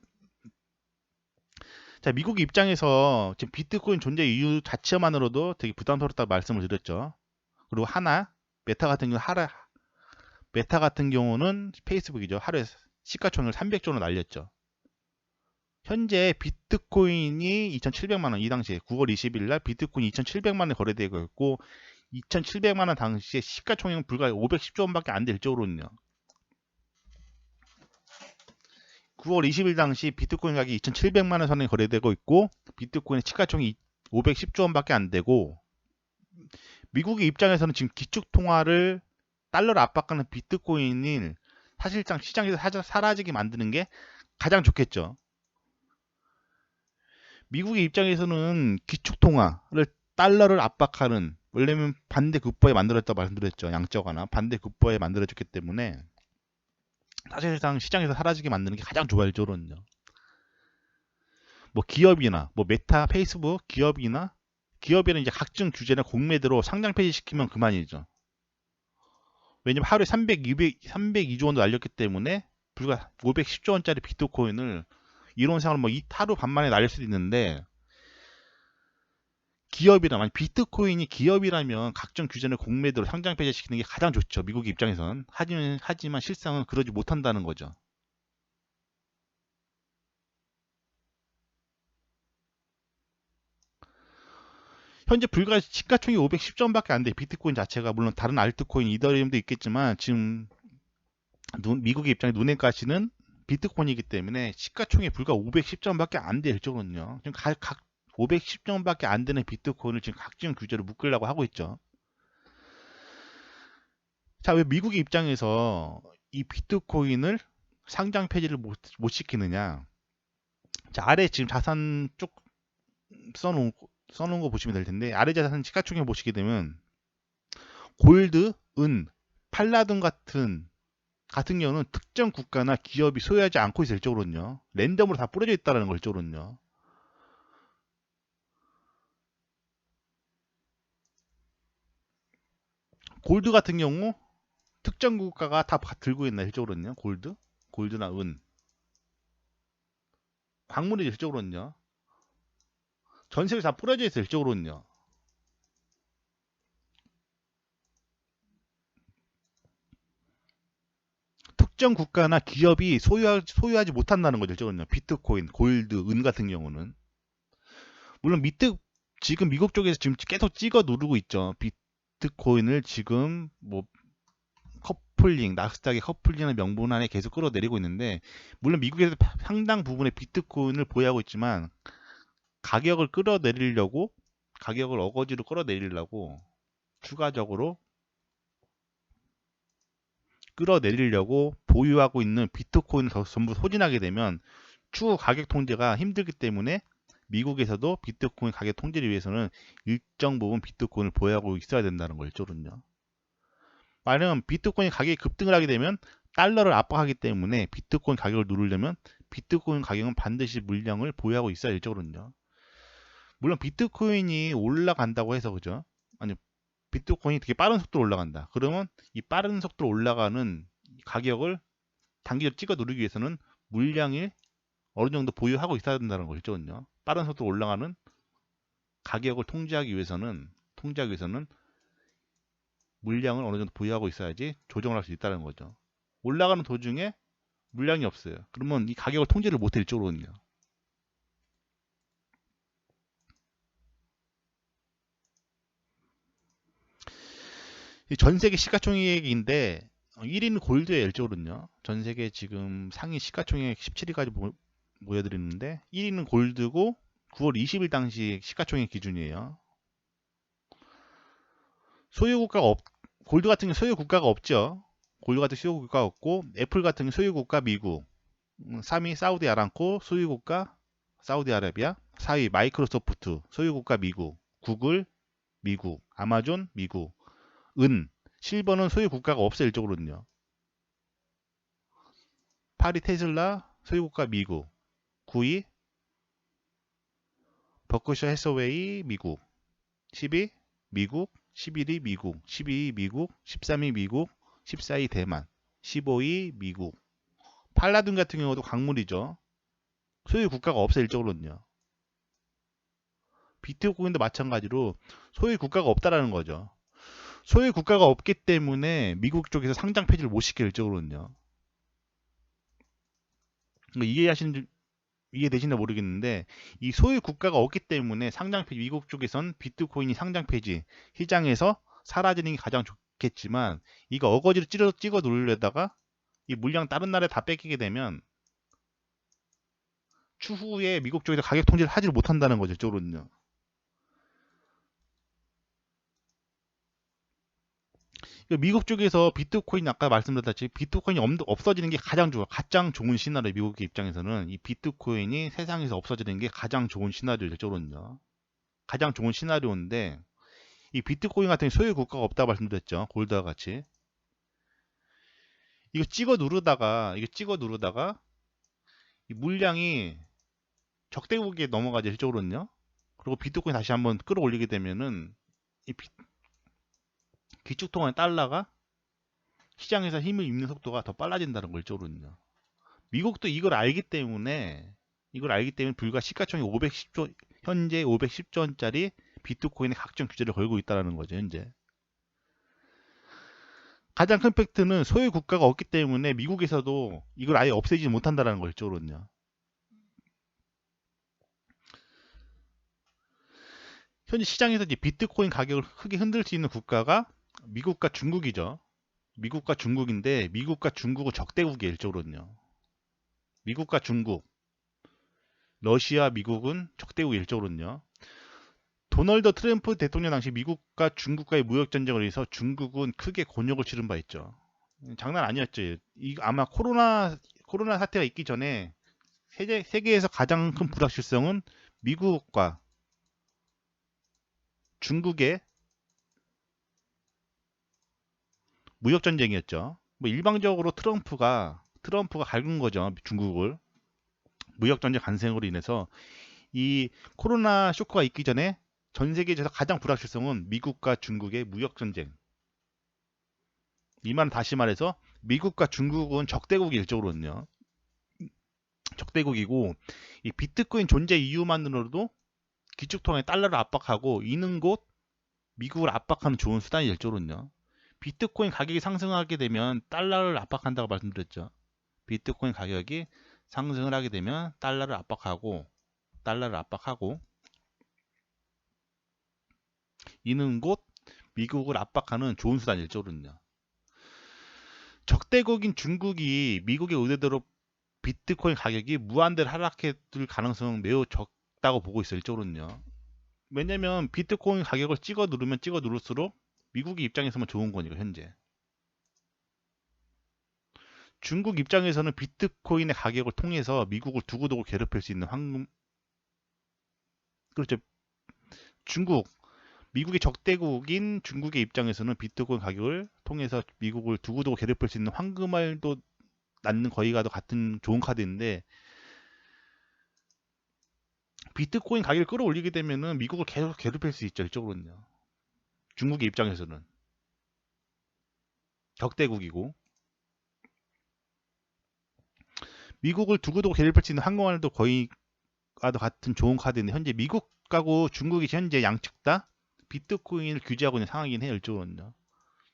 자, 미국 입장에서 지금 비트코인 존재 이유 자체만으로도 되게 부담스럽다고 말씀을 드렸죠. 그리고 메타 같은 경우는 페이스북이죠. 하루에 시가총액을 300조 원 날렸죠. 현재 비트코인이 2,700만 원, 이 당시에 9월 20일 날 비트코인이 2,700만 원에 거래되고 있고 2,700만 원 당시에 시가총액은 불과 510조 원밖에 안 될 쪽으로는요. 9월 20일 당시 비트코인 가격이 2,700만 원 선에 거래되고 있고 비트코인의 시가총액이 510조 원밖에 안 되고 미국의 입장에서는 지금 기축통화를 달러를 압박하는 비트코인을 사실상 시장에서 사라지게 만드는 게 가장 좋겠죠. 미국의 입장에서는 기축통화를 달러를 압박하는 원래는 반대급부에 만들었다고 말씀드렸죠. 양적 완화 반대급부에 만들어졌기 때문에 사실상 시장에서 사라지게 만드는 게 가장 좋아요. 저는요. 뭐 기업이나 뭐 메타, 페이스북 기업이는 이제 각종 규제나 공매도로 상장 폐지시키면 그만이죠. 왜냐면 하루에 302조 원도 날렸기 때문에 불과 510조 원짜리 비트코인을 이론상으로 뭐 하루 반만에 날릴 수도 있는데 비트코인이 기업이라면 각종 규제를 공매도로 상장 폐지시키는 게 가장 좋죠. 미국 입장에선. 하지만 실상은 그러지 못한다는 거죠. 현재 불과 시가총액이 510조 원밖에 안 돼. 비트코인 자체가 물론 다른 알트코인, 이더리움도 있겠지만 지금 미국의 입장에 눈에 까시는 비트코인이기 때문에 시가총액이 불과 510조 원밖에 안 될 정도는요. 지금 각 510조 원밖에 안 되는 비트코인을 지금 각종 규제로 묶으려고 하고 있죠. 자, 왜 미국의 입장에서 이 비트코인을 상장 폐지를 못 시키느냐? 자, 아래 지금 자산 쭉 써놓은 거 보시면 될 텐데 아래 자산 시가총액 보시게 되면 골드, 은, 팔라딘 같은 경우는 특정 국가나 기업이 소유하지 않고 있을 쪽으로는요. 랜덤으로 다 뿌려져 있다는 걸 쪽으로는요. 골드 같은 경우 특정 국가가 다 들고 있나 실적으로는요. 골드나 은, 광물이 실적으로는요. 전 세계 다 뿌려져 있어요. 실적으로는요. 특정 국가나 기업이 소유하지 못한다는 거죠. 일정은요. 비트코인, 골드, 은 같은 경우는. 물론 지금 미국 쪽에서 지금 계속 찍어 누르고 있죠. 비트코인을 지금 뭐 커플링, 나스닥의 커플링이라는 명분 안에 계속 끌어내리고 있는데, 물론 미국에서 상당 부분의 비트코인을 보유하고 있지만 가격을 어거지로 끌어내리려고 추가적으로 끌어내리려고 보유하고 있는 비트코인을 전부 소진하게 되면 추후 가격 통제가 힘들기 때문에 미국에서도 비트코인 가격 통제를 위해서는 일정 부분 비트코인을 보유하고 있어야 된다는 거죠. 일조는요. 만약 비트코인 가격이 급등을 하게 되면 달러를 압박하기 때문에 비트코인 가격을 누르려면 비트코인 가격은 반드시 물량을 보유하고 있어야 일조는요. 물론 비트코인이 올라간다고 해서 그죠? 아니 비트코인이 되게 빠른 속도로 올라간다. 그러면 이 빠른 속도로 올라가는 가격을 단기적으로 찍어 누르기 위해서는 물량이 어느 정도 보유하고 있어야 된다는 거죠. 빠른 속도로 올라가는 가격을 통제하기 위해서는 물량을 어느 정도 보유하고 있어야지 조정을 할 수 있다는 거죠. 올라가는 도중에 물량이 없어요. 그러면 이 가격을 통제를 못해 이쪽으로는요. 전 세계 시가총액인데 1위는 골드예요. 일조는요. 전 세계 지금 상위 시가총액 17위까지 모여드렸는데 1위는 골드고 9월 20일 당시 시가총액 기준이에요. 골드 같은 게 소유 국가가 없죠. 골드 같은 소유 국가가 없고 애플 같은 게 소유 국가 미국, 3위 사우디 아람코 소유 국가 사우디아라비아, 4위 마이크로소프트 소유 국가 미국, 구글 미국, 아마존 미국, 실버는 소유 국가가 없어요. 일적으로는요. 8위 테슬라 소유 국가 미국, 9위 버크셔 해서웨이 미국, 10위 미국, 11위 미국, 12위 미국, 13위 미국, 14위 대만, 15위 미국. 팔라딘 같은 경우도 광물이죠. 소유 국가가 없어요. 일적으로는요. 비트코인도 마찬가지로 소유 국가가 없다라는 거죠. 소유 국가가 없기 때문에 미국 쪽에서 상장 폐지를 못 시켜요. 일적으로는요. 이해되시나 모르겠는데 이 소유 국가가 없기 때문에 상장 폐지, 미국 쪽에선 비트코인이 상장 폐지 시장에서 사라지는 게 가장 좋겠지만 이거 어거지로 찍어 누르려다가 이 물량 다른 나라에 다 뺏기게 되면 추후에 미국 쪽에서 가격 통제를 하지 못한다는 거죠. 이쪽으로는요. 미국 쪽에서 비트코인 아까 말씀드렸다시피 비트코인이 없어지는 게 가장 좋은 시나리오. 미국의 입장에서는 이 비트코인이 세상에서 없어지는 게 가장 좋은 시나리오죠. 이쪽으로는요. 가장 좋은 시나리오인데 이 비트코인 같은 소유 국가가 없다고 말씀드렸죠. 골드와 같이. 이거 찍어 누르다가 이 물량이 적대국에 넘어가죠. 이쪽으로는요. 그리고 비트코인 다시 한번 끌어올리게 되면은 이 기축통화의 달러가 시장에서 힘을 입는 속도가 더 빨라진다는 걸 이쪽으로는요. 미국도 이걸 알기 때문에 불과 시가총액 510조 현재 510조 원짜리 비트코인의 각종 규제를 걸고 있다는 거죠. 현재 가장 큰 팩트는 소유 국가가 없기 때문에 미국에서도 이걸 아예 없애지 못한다는 걸 이쪽으로는요. 현재 시장에서 이제 비트코인 가격을 크게 흔들 수 있는 국가가 미국과 중국이죠. 미국과 중국인데 미국과 중국은 적대국이에요. 일적으로는요. 미국과 중국, 러시아, 미국은 적대국 일적으로는요. 도널드 트럼프 대통령 당시 미국과 중국과의 무역 전쟁을 위해서 중국은 크게 곤욕을 치른 바 있죠. 장난 아니었죠. 아마 코로나 사태가 있기 전에 세계에서 가장 큰 불확실성은 미국과 중국의 무역 전쟁이었죠. 뭐 일방적으로 트럼프가 갈군 거죠. 중국을 무역 전쟁 간생으로 인해서 이 코로나 쇼크가 있기 전에 전 세계에서 가장 불확실성은 미국과 중국의 무역 전쟁. 이 말은 다시 말해서 미국과 중국은 적대국이 일적으로는요. 적대국이고 이 비트코인 존재 이유만으로도 기축통화의 달러를 압박하고 이는 곳 미국을 압박하는 좋은 수단이 일적으로는요. 비트코인 가격이 상승하게 되면 달러를 압박한다고 말씀드렸죠. 비트코인 가격이 상승을 하게 되면 달러를 압박하고 이는 곧 미국을 압박하는 좋은 수단일죠. 그럼요. 적대국인 중국이 미국의 의도대로 비트코인 가격이 무한대로 하락해 줄 가능성은 매우 적다고 보고 있어요. 일적으로는요. 왜냐면 비트코인 가격을 찍어 누르면 찍어 누를수록 미국의 입장에서만 좋은 거니까 현재. 중국 입장에서는 비트코인의 가격을 통해서 미국을 두고두고 괴롭힐 수 있는 황금, 그렇죠. 미국의 적대국인 중국의 입장에서는 비트코인 가격을 통해서 미국을 두고두고 괴롭힐 수 있는 황금알도 낳는 거의가 더 같은 좋은 카드인데, 비트코인 가격을 끌어올리게 되면은 미국을 계속 괴롭힐 수 있죠. 이쪽으로는요. 중국의 입장에서는 적대국이고, 미국을 두고두고 괴롭힐 수 있는 황금알도 거의가 더 같은 좋은 카드인데, 현재 미국하고 중국이 현재 양측 다 비트코인을 규제하고 있는 상황이긴 해요. 이쪽으로는요.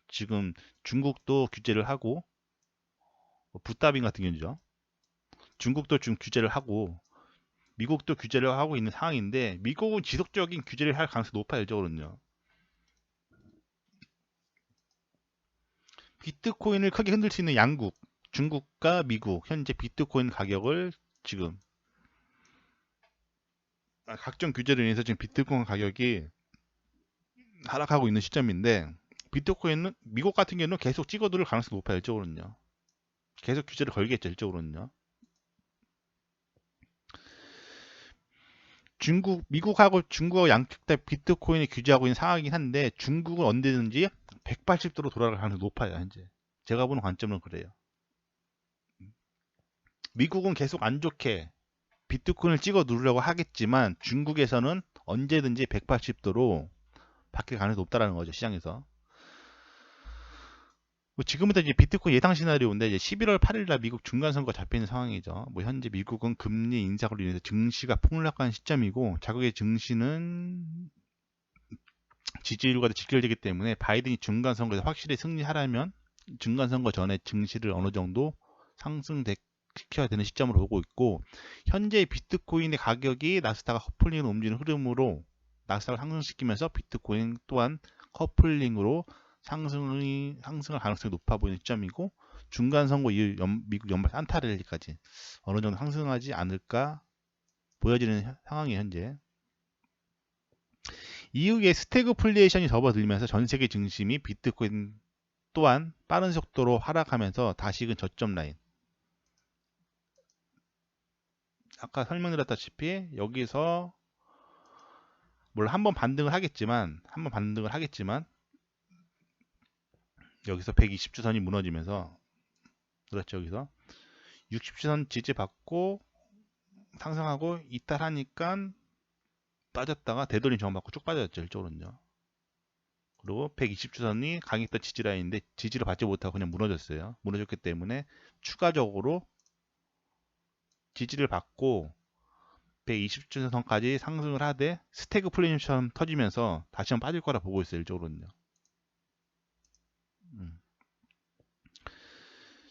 지금 중국도 규제를 하고, 붓다빈 같은 경우죠. 중국도 지금 규제를 하고 미국도 규제를 하고 있는 상황인데, 미국은 지속적인 규제를 할 가능성이 높아요. 이쪽으로는요. 비트코인을 크게 흔들 수 있는 양국, 중국과 미국, 현재 비트코인 가격을 지금 각종 규제로 인해서 지금 비트코인 가격이 하락하고 있는 시점인데, 비트코인은 미국 같은 경우는 계속 찍어두를 가능성이 높아요. 이쪽으로는요. 계속 규제를 걸겠죠. 이쪽으로는요. 미국하고 중국하고 양측 다 비트코인을 규제하고 있는 상황이긴 한데, 중국은 언제든지 180도로 돌아갈 가능성이 높아요. 현재 제가 보는 관점은 그래요. 미국은 계속 안 좋게 비트코인을 찍어 누르려고 하겠지만, 중국에서는 언제든지 180도로 바뀔 가능성이 높다라는 거죠. 시장에서. 뭐 지금부터 이제 비트코인 예상 시나리오인데, 이제 11월 8일 날 미국 중간선거 잡혀 있는 상황이죠. 뭐 현재 미국은 금리 인상으로 인해서 증시가 폭락한 시점이고, 자국의 증시는 지지율과 직결되기 때문에 바이든이 중간선거에서 확실히 승리하려면 중간선거 전에 증시를 어느 정도 상승시켜야 되는 시점으로 보고 있고, 현재 비트코인의 가격이 나스닥과 커플링으로 움직이는 흐름으로 나스닥을 상승시키면서 비트코인 또한 커플링으로 상승할 가능성이 높아 보이는 시점이고, 중간선거 이후 미국 연말 산타랠리까지 어느 정도 상승하지 않을까 보여지는 상황이 현재. 이후에 스태그플레이션이 접어들면서 전세계 증시 및 비트코인 또한 빠른 속도로 하락하면서 다시금 저점 라인, 아까 설명드렸다시피 여기서 물론 한번 반등을 하겠지만 여기서 120주선이 무너지면서, 그렇죠, 여기서 60주선 지지받고 상승하고 이탈하니까 빠졌다가 되돌림 저항받고 쭉 빠졌죠. 이쪽으로는요. 그리고 120주선이 강했던 지지라인인데 지지를 받지 못하고 그냥 무너졌어요. 무너졌기 때문에 추가적으로 지지를 받고 120주선까지 상승을 하되 스태그플레이션처럼 터지면서 다시 한번 빠질 거라 보고 있어요. 이쪽으로는요.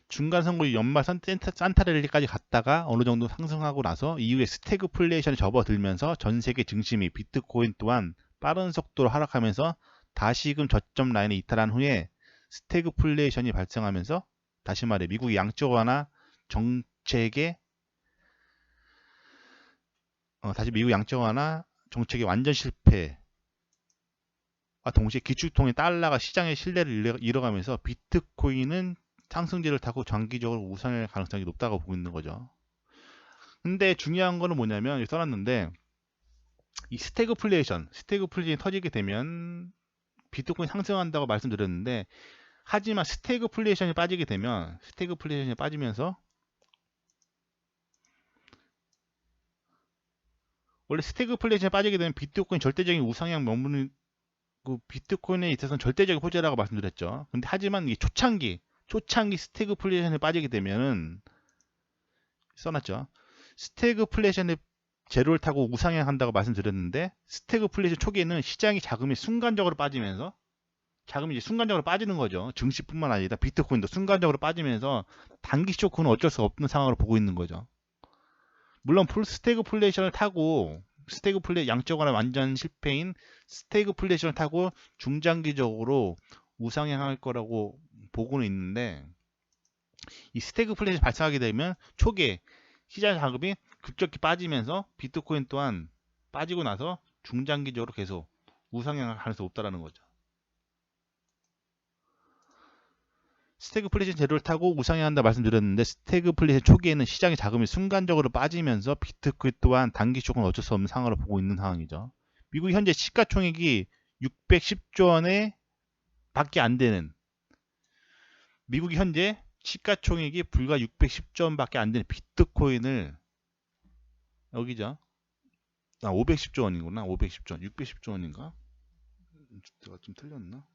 중간 선거 연말 산타랠리까지 갔다가 어느 정도 상승하고 나서 이후에 스태그플레이션이 접어들면서 전 세계 증시 및 비트코인 또한 빠른 속도로 하락하면서 다시금 저점 라인에 이탈한 후에 스태그플레이션이 발생하면서, 다시 말해 미국이 양적 완화 정책의 완전 실패와 동시에 기축통의 달러가 시장의 신뢰를 잃어가면서 비트코인은 상승세를 타고 장기적으로 우상할 가능성이 높다고 보고 있는 거죠. 근데 중요한 거는 뭐냐면, 여기 써놨는데, 이 스태그플레이션이 터지게 되면 비트코인 상승한다고 말씀드렸는데, 하지만 스태그플레이션이 빠지면서 원래 스태그플레이션이 빠지게 되면 비트코인 절대적인 우상향 머무는, 그 비트코인에 있어서는 절대적인 호재라고 말씀드렸죠. 근데 하지만 이 초창기 스태그플레이션에 빠지게 되면은, 써놨죠. 스태그플레이션의 제로를 타고 우상향한다고 말씀드렸는데, 스태그플레이션 초기에는 시장이 자금이 순간적으로 빠지면서 자금이 이제 순간적으로 빠지는 거죠. 증시뿐만 아니라 비트코인도 순간적으로 빠지면서 단기 쇼크는 어쩔 수 없는 상황으로 보고 있는 거죠. 물론 스태그플레이션을 타고 양적완화 완전 실패인 스태그플레이션을 타고 중장기적으로 우상향할 거라고 보고는 있는데, 이 스태그플레이션이 발생하게 되면 초기에 시장 자금이 급격히 빠지면서 비트코인 또한 빠지고 나서 중장기적으로 계속 우상향할 가능성이 높다라는 거죠. 스태그플레이션 재료를 타고 우상향한다 말씀드렸는데, 스태그플레이션 초기에는 시장의 자금이 순간적으로 빠지면서 비트코인 또한 단기 쇼크는 어쩔 수 없는 상황으로 보고 있는 상황이죠. 미국 현재 시가총액이 610조 원에 밖에 안 되는, 미국이 현재 시가총액이 불과 610조 원밖에 안 되는 비트코인을, 여기죠. 510조 원이구나. 510조 원. 610조 원인가? 제가 좀 틀렸나?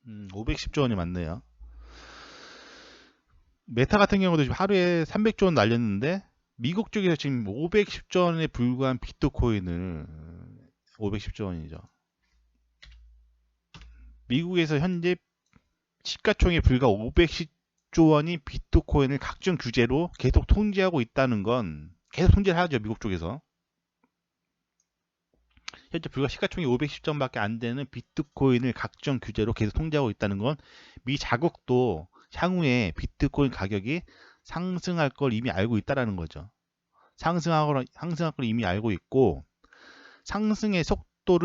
510조 원이 맞네요. 메타 같은 경우도 지금 하루에 300조 원 날렸는데, 미국 쪽에서 지금 510조 원에 불과한 비트코인을, 510조 원이죠. 미국에서 현재 시가총액 불과 510조 원이 비트코인을 각종 규제로 계속 통제하고 있다는 건, 계속 통제를 하죠, 미국 쪽에서. 현재 불과 시가총액 510조 원밖에 안 되는 비트코인을 각종 규제로 계속 통제하고 있다는 건, 미 자국도 향후에 비트코인 가격이 상승할 걸 이미 알고 있다라는 거죠. 상승할 걸 이미 알고 있고, 상승의 속도,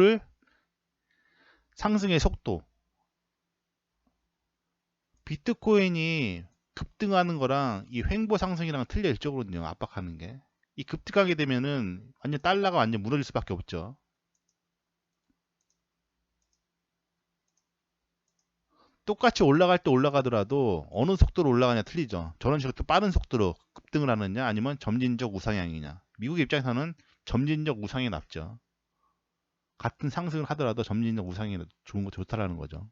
비트코인이 급등하는 거랑 이 횡보 상승이랑 틀려 일적으로는요. 압박하는 게. 이 급등하게 되면은 완전 달러가 완전 무너질 수밖에 없죠. 똑같이 올라갈 때 올라가더라도 어느 속도로 올라가냐 틀리죠. 저런 식으로 또 빠른 속도로 급등을 하느냐 아니면 점진적 우상향이냐. 미국 입장에서는 점진적 우상이 낫죠. 같은 상승을 하더라도 점진적 우상이 좋다라는 거죠.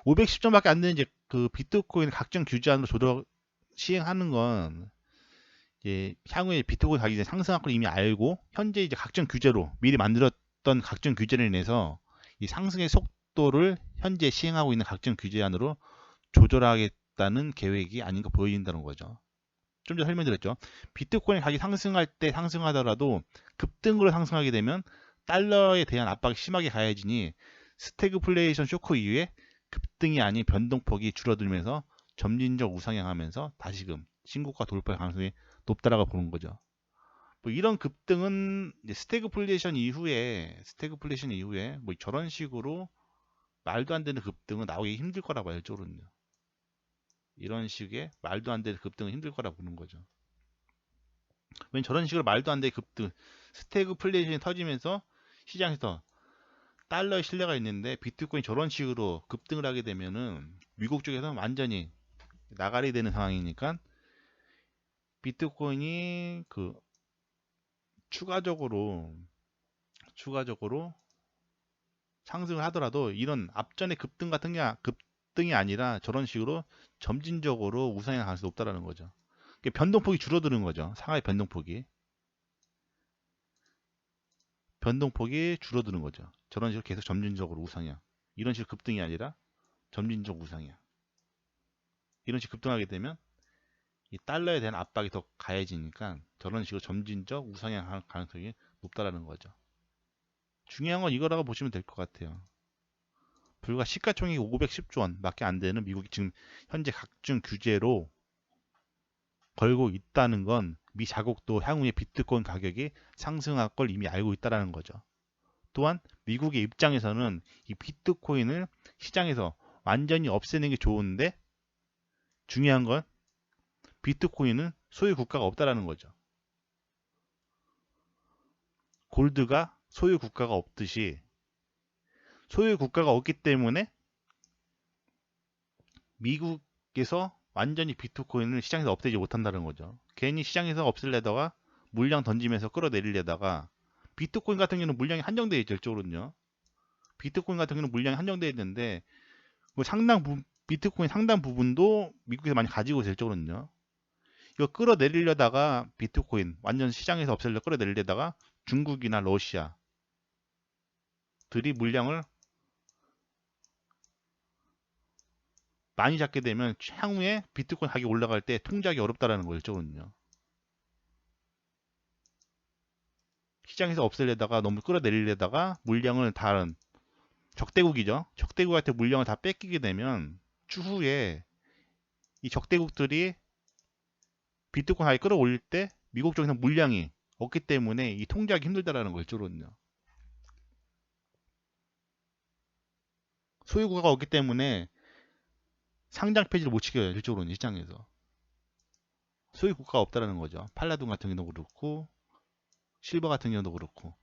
510점밖에 안 되는 이제 그 비트코인 각종 규제안으로 시행하는 건, 이제 향후에 비트코인 가격이 상승할 걸 이미 알고 현재 이제 각종 규제로 미리 만들었던 각종 규제를 인해서 이 상승의 속도를 현재 시행하고 있는 각종 규제안으로 조절하겠다는 계획이 아닌가 보여진다는 거죠. 좀 전에 설명드렸죠. 비트코인 가격이 상승할 때 상승하더라도 급등으로 상승하게 되면 달러에 대한 압박이 심하게 가해지니 스태그플레이션 쇼크 이후에 급등이 아닌 변동폭이 줄어들면서 점진적 우상향하면서 다시금 신고가 돌파할 가능성이 높다라고 보는 거죠. 뭐 이런 급등은 이제 스태그플레이션 이후에 뭐 저런 식으로 말도 안 되는 급등은 나오기 힘들 거라고 봐요, 저는요. 이런 식의 말도 안 되는 급등은 힘들 거라고 보는 거죠. 왜냐면 저런 식으로 말도 안 되는 급등, 스태그플레이션이 터지면서 시장에서 달러의 신뢰가 있는데 비트코인이 저런 식으로 급등을 하게 되면은 미국 쪽에서는 완전히 나가리 되는 상황이니까, 비트코인이 그 추가적으로 상승을 하더라도 이런 앞전의 급등이 아니라 저런 식으로 점진적으로 우상향 가능성이 높다라는 거죠. 변동폭이 줄어드는 거죠. 상하의 변동폭이 줄어드는 거죠. 저런 식으로 계속 점진적으로 우상향. 이런 식으로 급등이 아니라 점진적 우상향. 이런 식으로 급등하게 되면 이 달러에 대한 압박이 더 가해지니까 저런 식으로 점진적 우상향 할 가능성이 높다라는 거죠. 중요한 건 이거라고 보시면 될 것 같아요. 불과 시가총액이 510조 원밖에 안 되는 미국이 지금 현재 각종 규제로 걸고 있다는 건 미 자국도 향후에 비트코인 가격이 상승할 걸 이미 알고 있다는 거죠. 또한 미국의 입장에서는 이 비트코인을 시장에서 완전히 없애는 게 좋은데, 중요한 건 비트코인은 소유 국가가 없다라는 거죠. 골드가 소유 국가가 없듯이 소유 국가가 없기 때문에 미국에서 완전히 비트코인을 시장에서 없애지 못한다는 거죠. 괜히 시장에서 없애려다가 물량 던지면서 끌어내리려다가, 비트코인 같은 경우는 물량이 한정되어 있죠. 일적으로는요. 비트코인 같은 경우는 물량이 한정되어 있는데 뭐 상당 비트코인 상당 부분도 미국에서 많이 가지고 있을 쪽으로는요. 이거 끌어내리려다가 비트코인 완전 시장에서 없애려 끌어내리려다가 중국이나 러시아들이 물량을 많이 잡게 되면 향후에 비트코인 가격이 올라갈 때 통제하기 어렵다라는 거죠. 이쪽은요. 시장에서 없애려다가 너무 끌어내리려다가 물량을 다른 적대국이죠. 적대국한테 물량을 다 뺏기게 되면 추후에 이 적대국들이 비트코인 가격 끌어올릴 때 미국 쪽에서 물량이 없기 때문에 이 통제하기 힘들다라는 거죠. 이쪽은요. 소유국가 없기 때문에 상장 폐지를 못 시켜요. 일적으로는 시장에서. 소유국가가 없다라는 거죠. 팔라듐 같은 경우도 그렇고 실버 같은 경우도 그렇고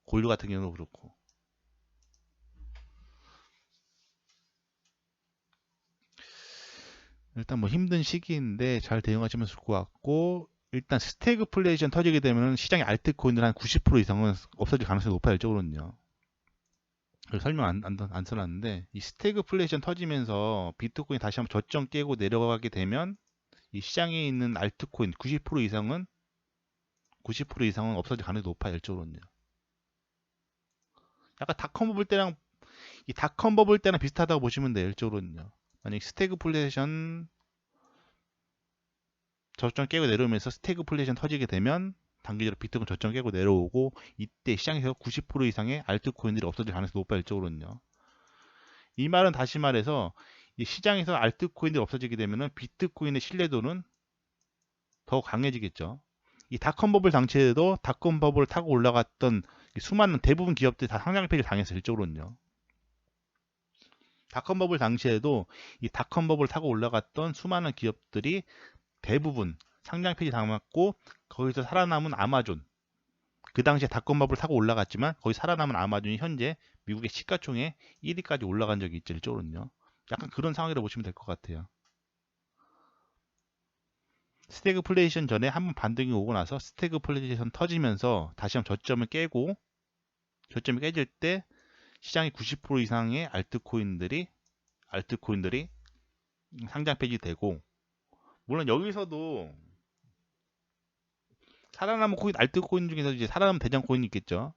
골드 같은 경우도 그렇고. 일단 뭐 힘든 시기인데 잘 대응하시면 좋을 것 같고, 일단 스태그플레이션 터지게 되면 시장의 알트코인들 한 90% 이상은 없어질 가능성이 높아요. 이쪽으로는요. 설명 안 써놨는데, 이 스태그플레이션 터지면서 비트코인 다시 한번 저점 깨고 내려가게 되면 이 시장에 있는 알트코인 90% 이상은 없어질 가능성이 높아요. 이쪽으로는요. 약간 닷컴 버블 때랑 비슷하다고 보시면 돼요. 이쪽으로는요. 만약 스태그플레이션 저점 깨고 내려오면서 스태그플레이션 터지게 되면 단기적으로 비트코인 저점 깨고 내려오고, 이때 시장에서 90% 이상의 알트코인들이 없어질 가능성이 높아요. 이쪽으로는요. 이 말은 다시 말해서 이 시장에서 알트코인들이 없어지게 되면 비트코인의 신뢰도는 더 강해지겠죠. 이 닷컴 버블 당시에도 닷컴 버블을 타고 올라갔던 수많은 대부분 기업들이 다 상장 폐지를 당했어요. 이쪽으로는요. 닷컴 버블 당시에도 이 닷컴 버블을 타고 올라갔던 수많은 기업들이 대부분 상장 폐지 당했고, 거기서 살아남은 아마존, 그 당시에 닷컴 버블을 타고 올라갔지만 거기 살아남은 아마존이 현재 미국의 시가총액 1위까지 올라간 적이 있죠. 이쪽으로는요. 약간 그런 상황이라고 보시면 될 것 같아요. 스태그플레이션 전에 한번 반등이 오고 나서 스태그플레이션 터지면서 다시 한번 저점을 깨고, 저점이 깨질 때 시장의 90% 이상의 알트코인들이 상장 폐지되고, 물론 여기서도 살아남은 코인, 알트코인 중에서 이제 살아남은 대장 코인이 있겠죠.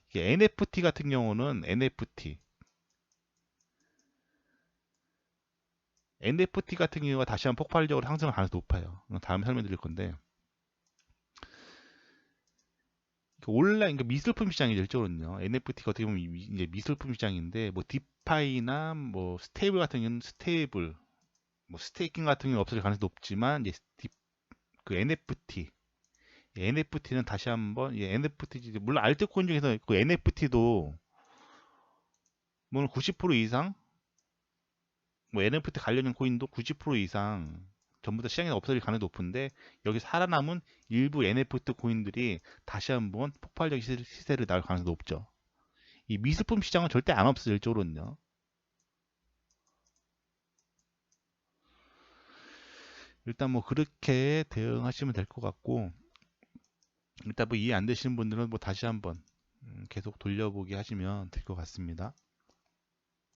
이게 NFT 같은 경우는 NFT 같은 경우가 다시 한번 폭발적으로 상승할 가능성이 높아요. 다음에 설명드릴 건데, 온라인, 그러니까 미술품 시장이죠. 일적으로는요. NFT가 어떻게 보면 이제 미술품 시장인데, 뭐 디파이나 뭐 스테이블 같은 경우는 뭐 스테이킹 같은 경우는 없어질 가능성이 높지만, 이제 그 NFT는 다시 한번, NFT, 물론 알트코인 중에서 그 NFT도 물론 90% 이상, 뭐 NFT 관련된 코인도 90% 이상 전부 다 시장에 없어질 가능성이 높은데, 여기 살아남은 일부 NFT 코인들이 다시 한번 폭발적인 시세를 낳을 가능성이 높죠. 이 미술품 시장은 절대 안 없어질 쪽으로는요. 일단 뭐 그렇게 대응하시면 될 것 같고, 일단 뭐 이해 안 되시는 분들은 뭐 다시 한번 계속 돌려보기 하시면 될 것 같습니다.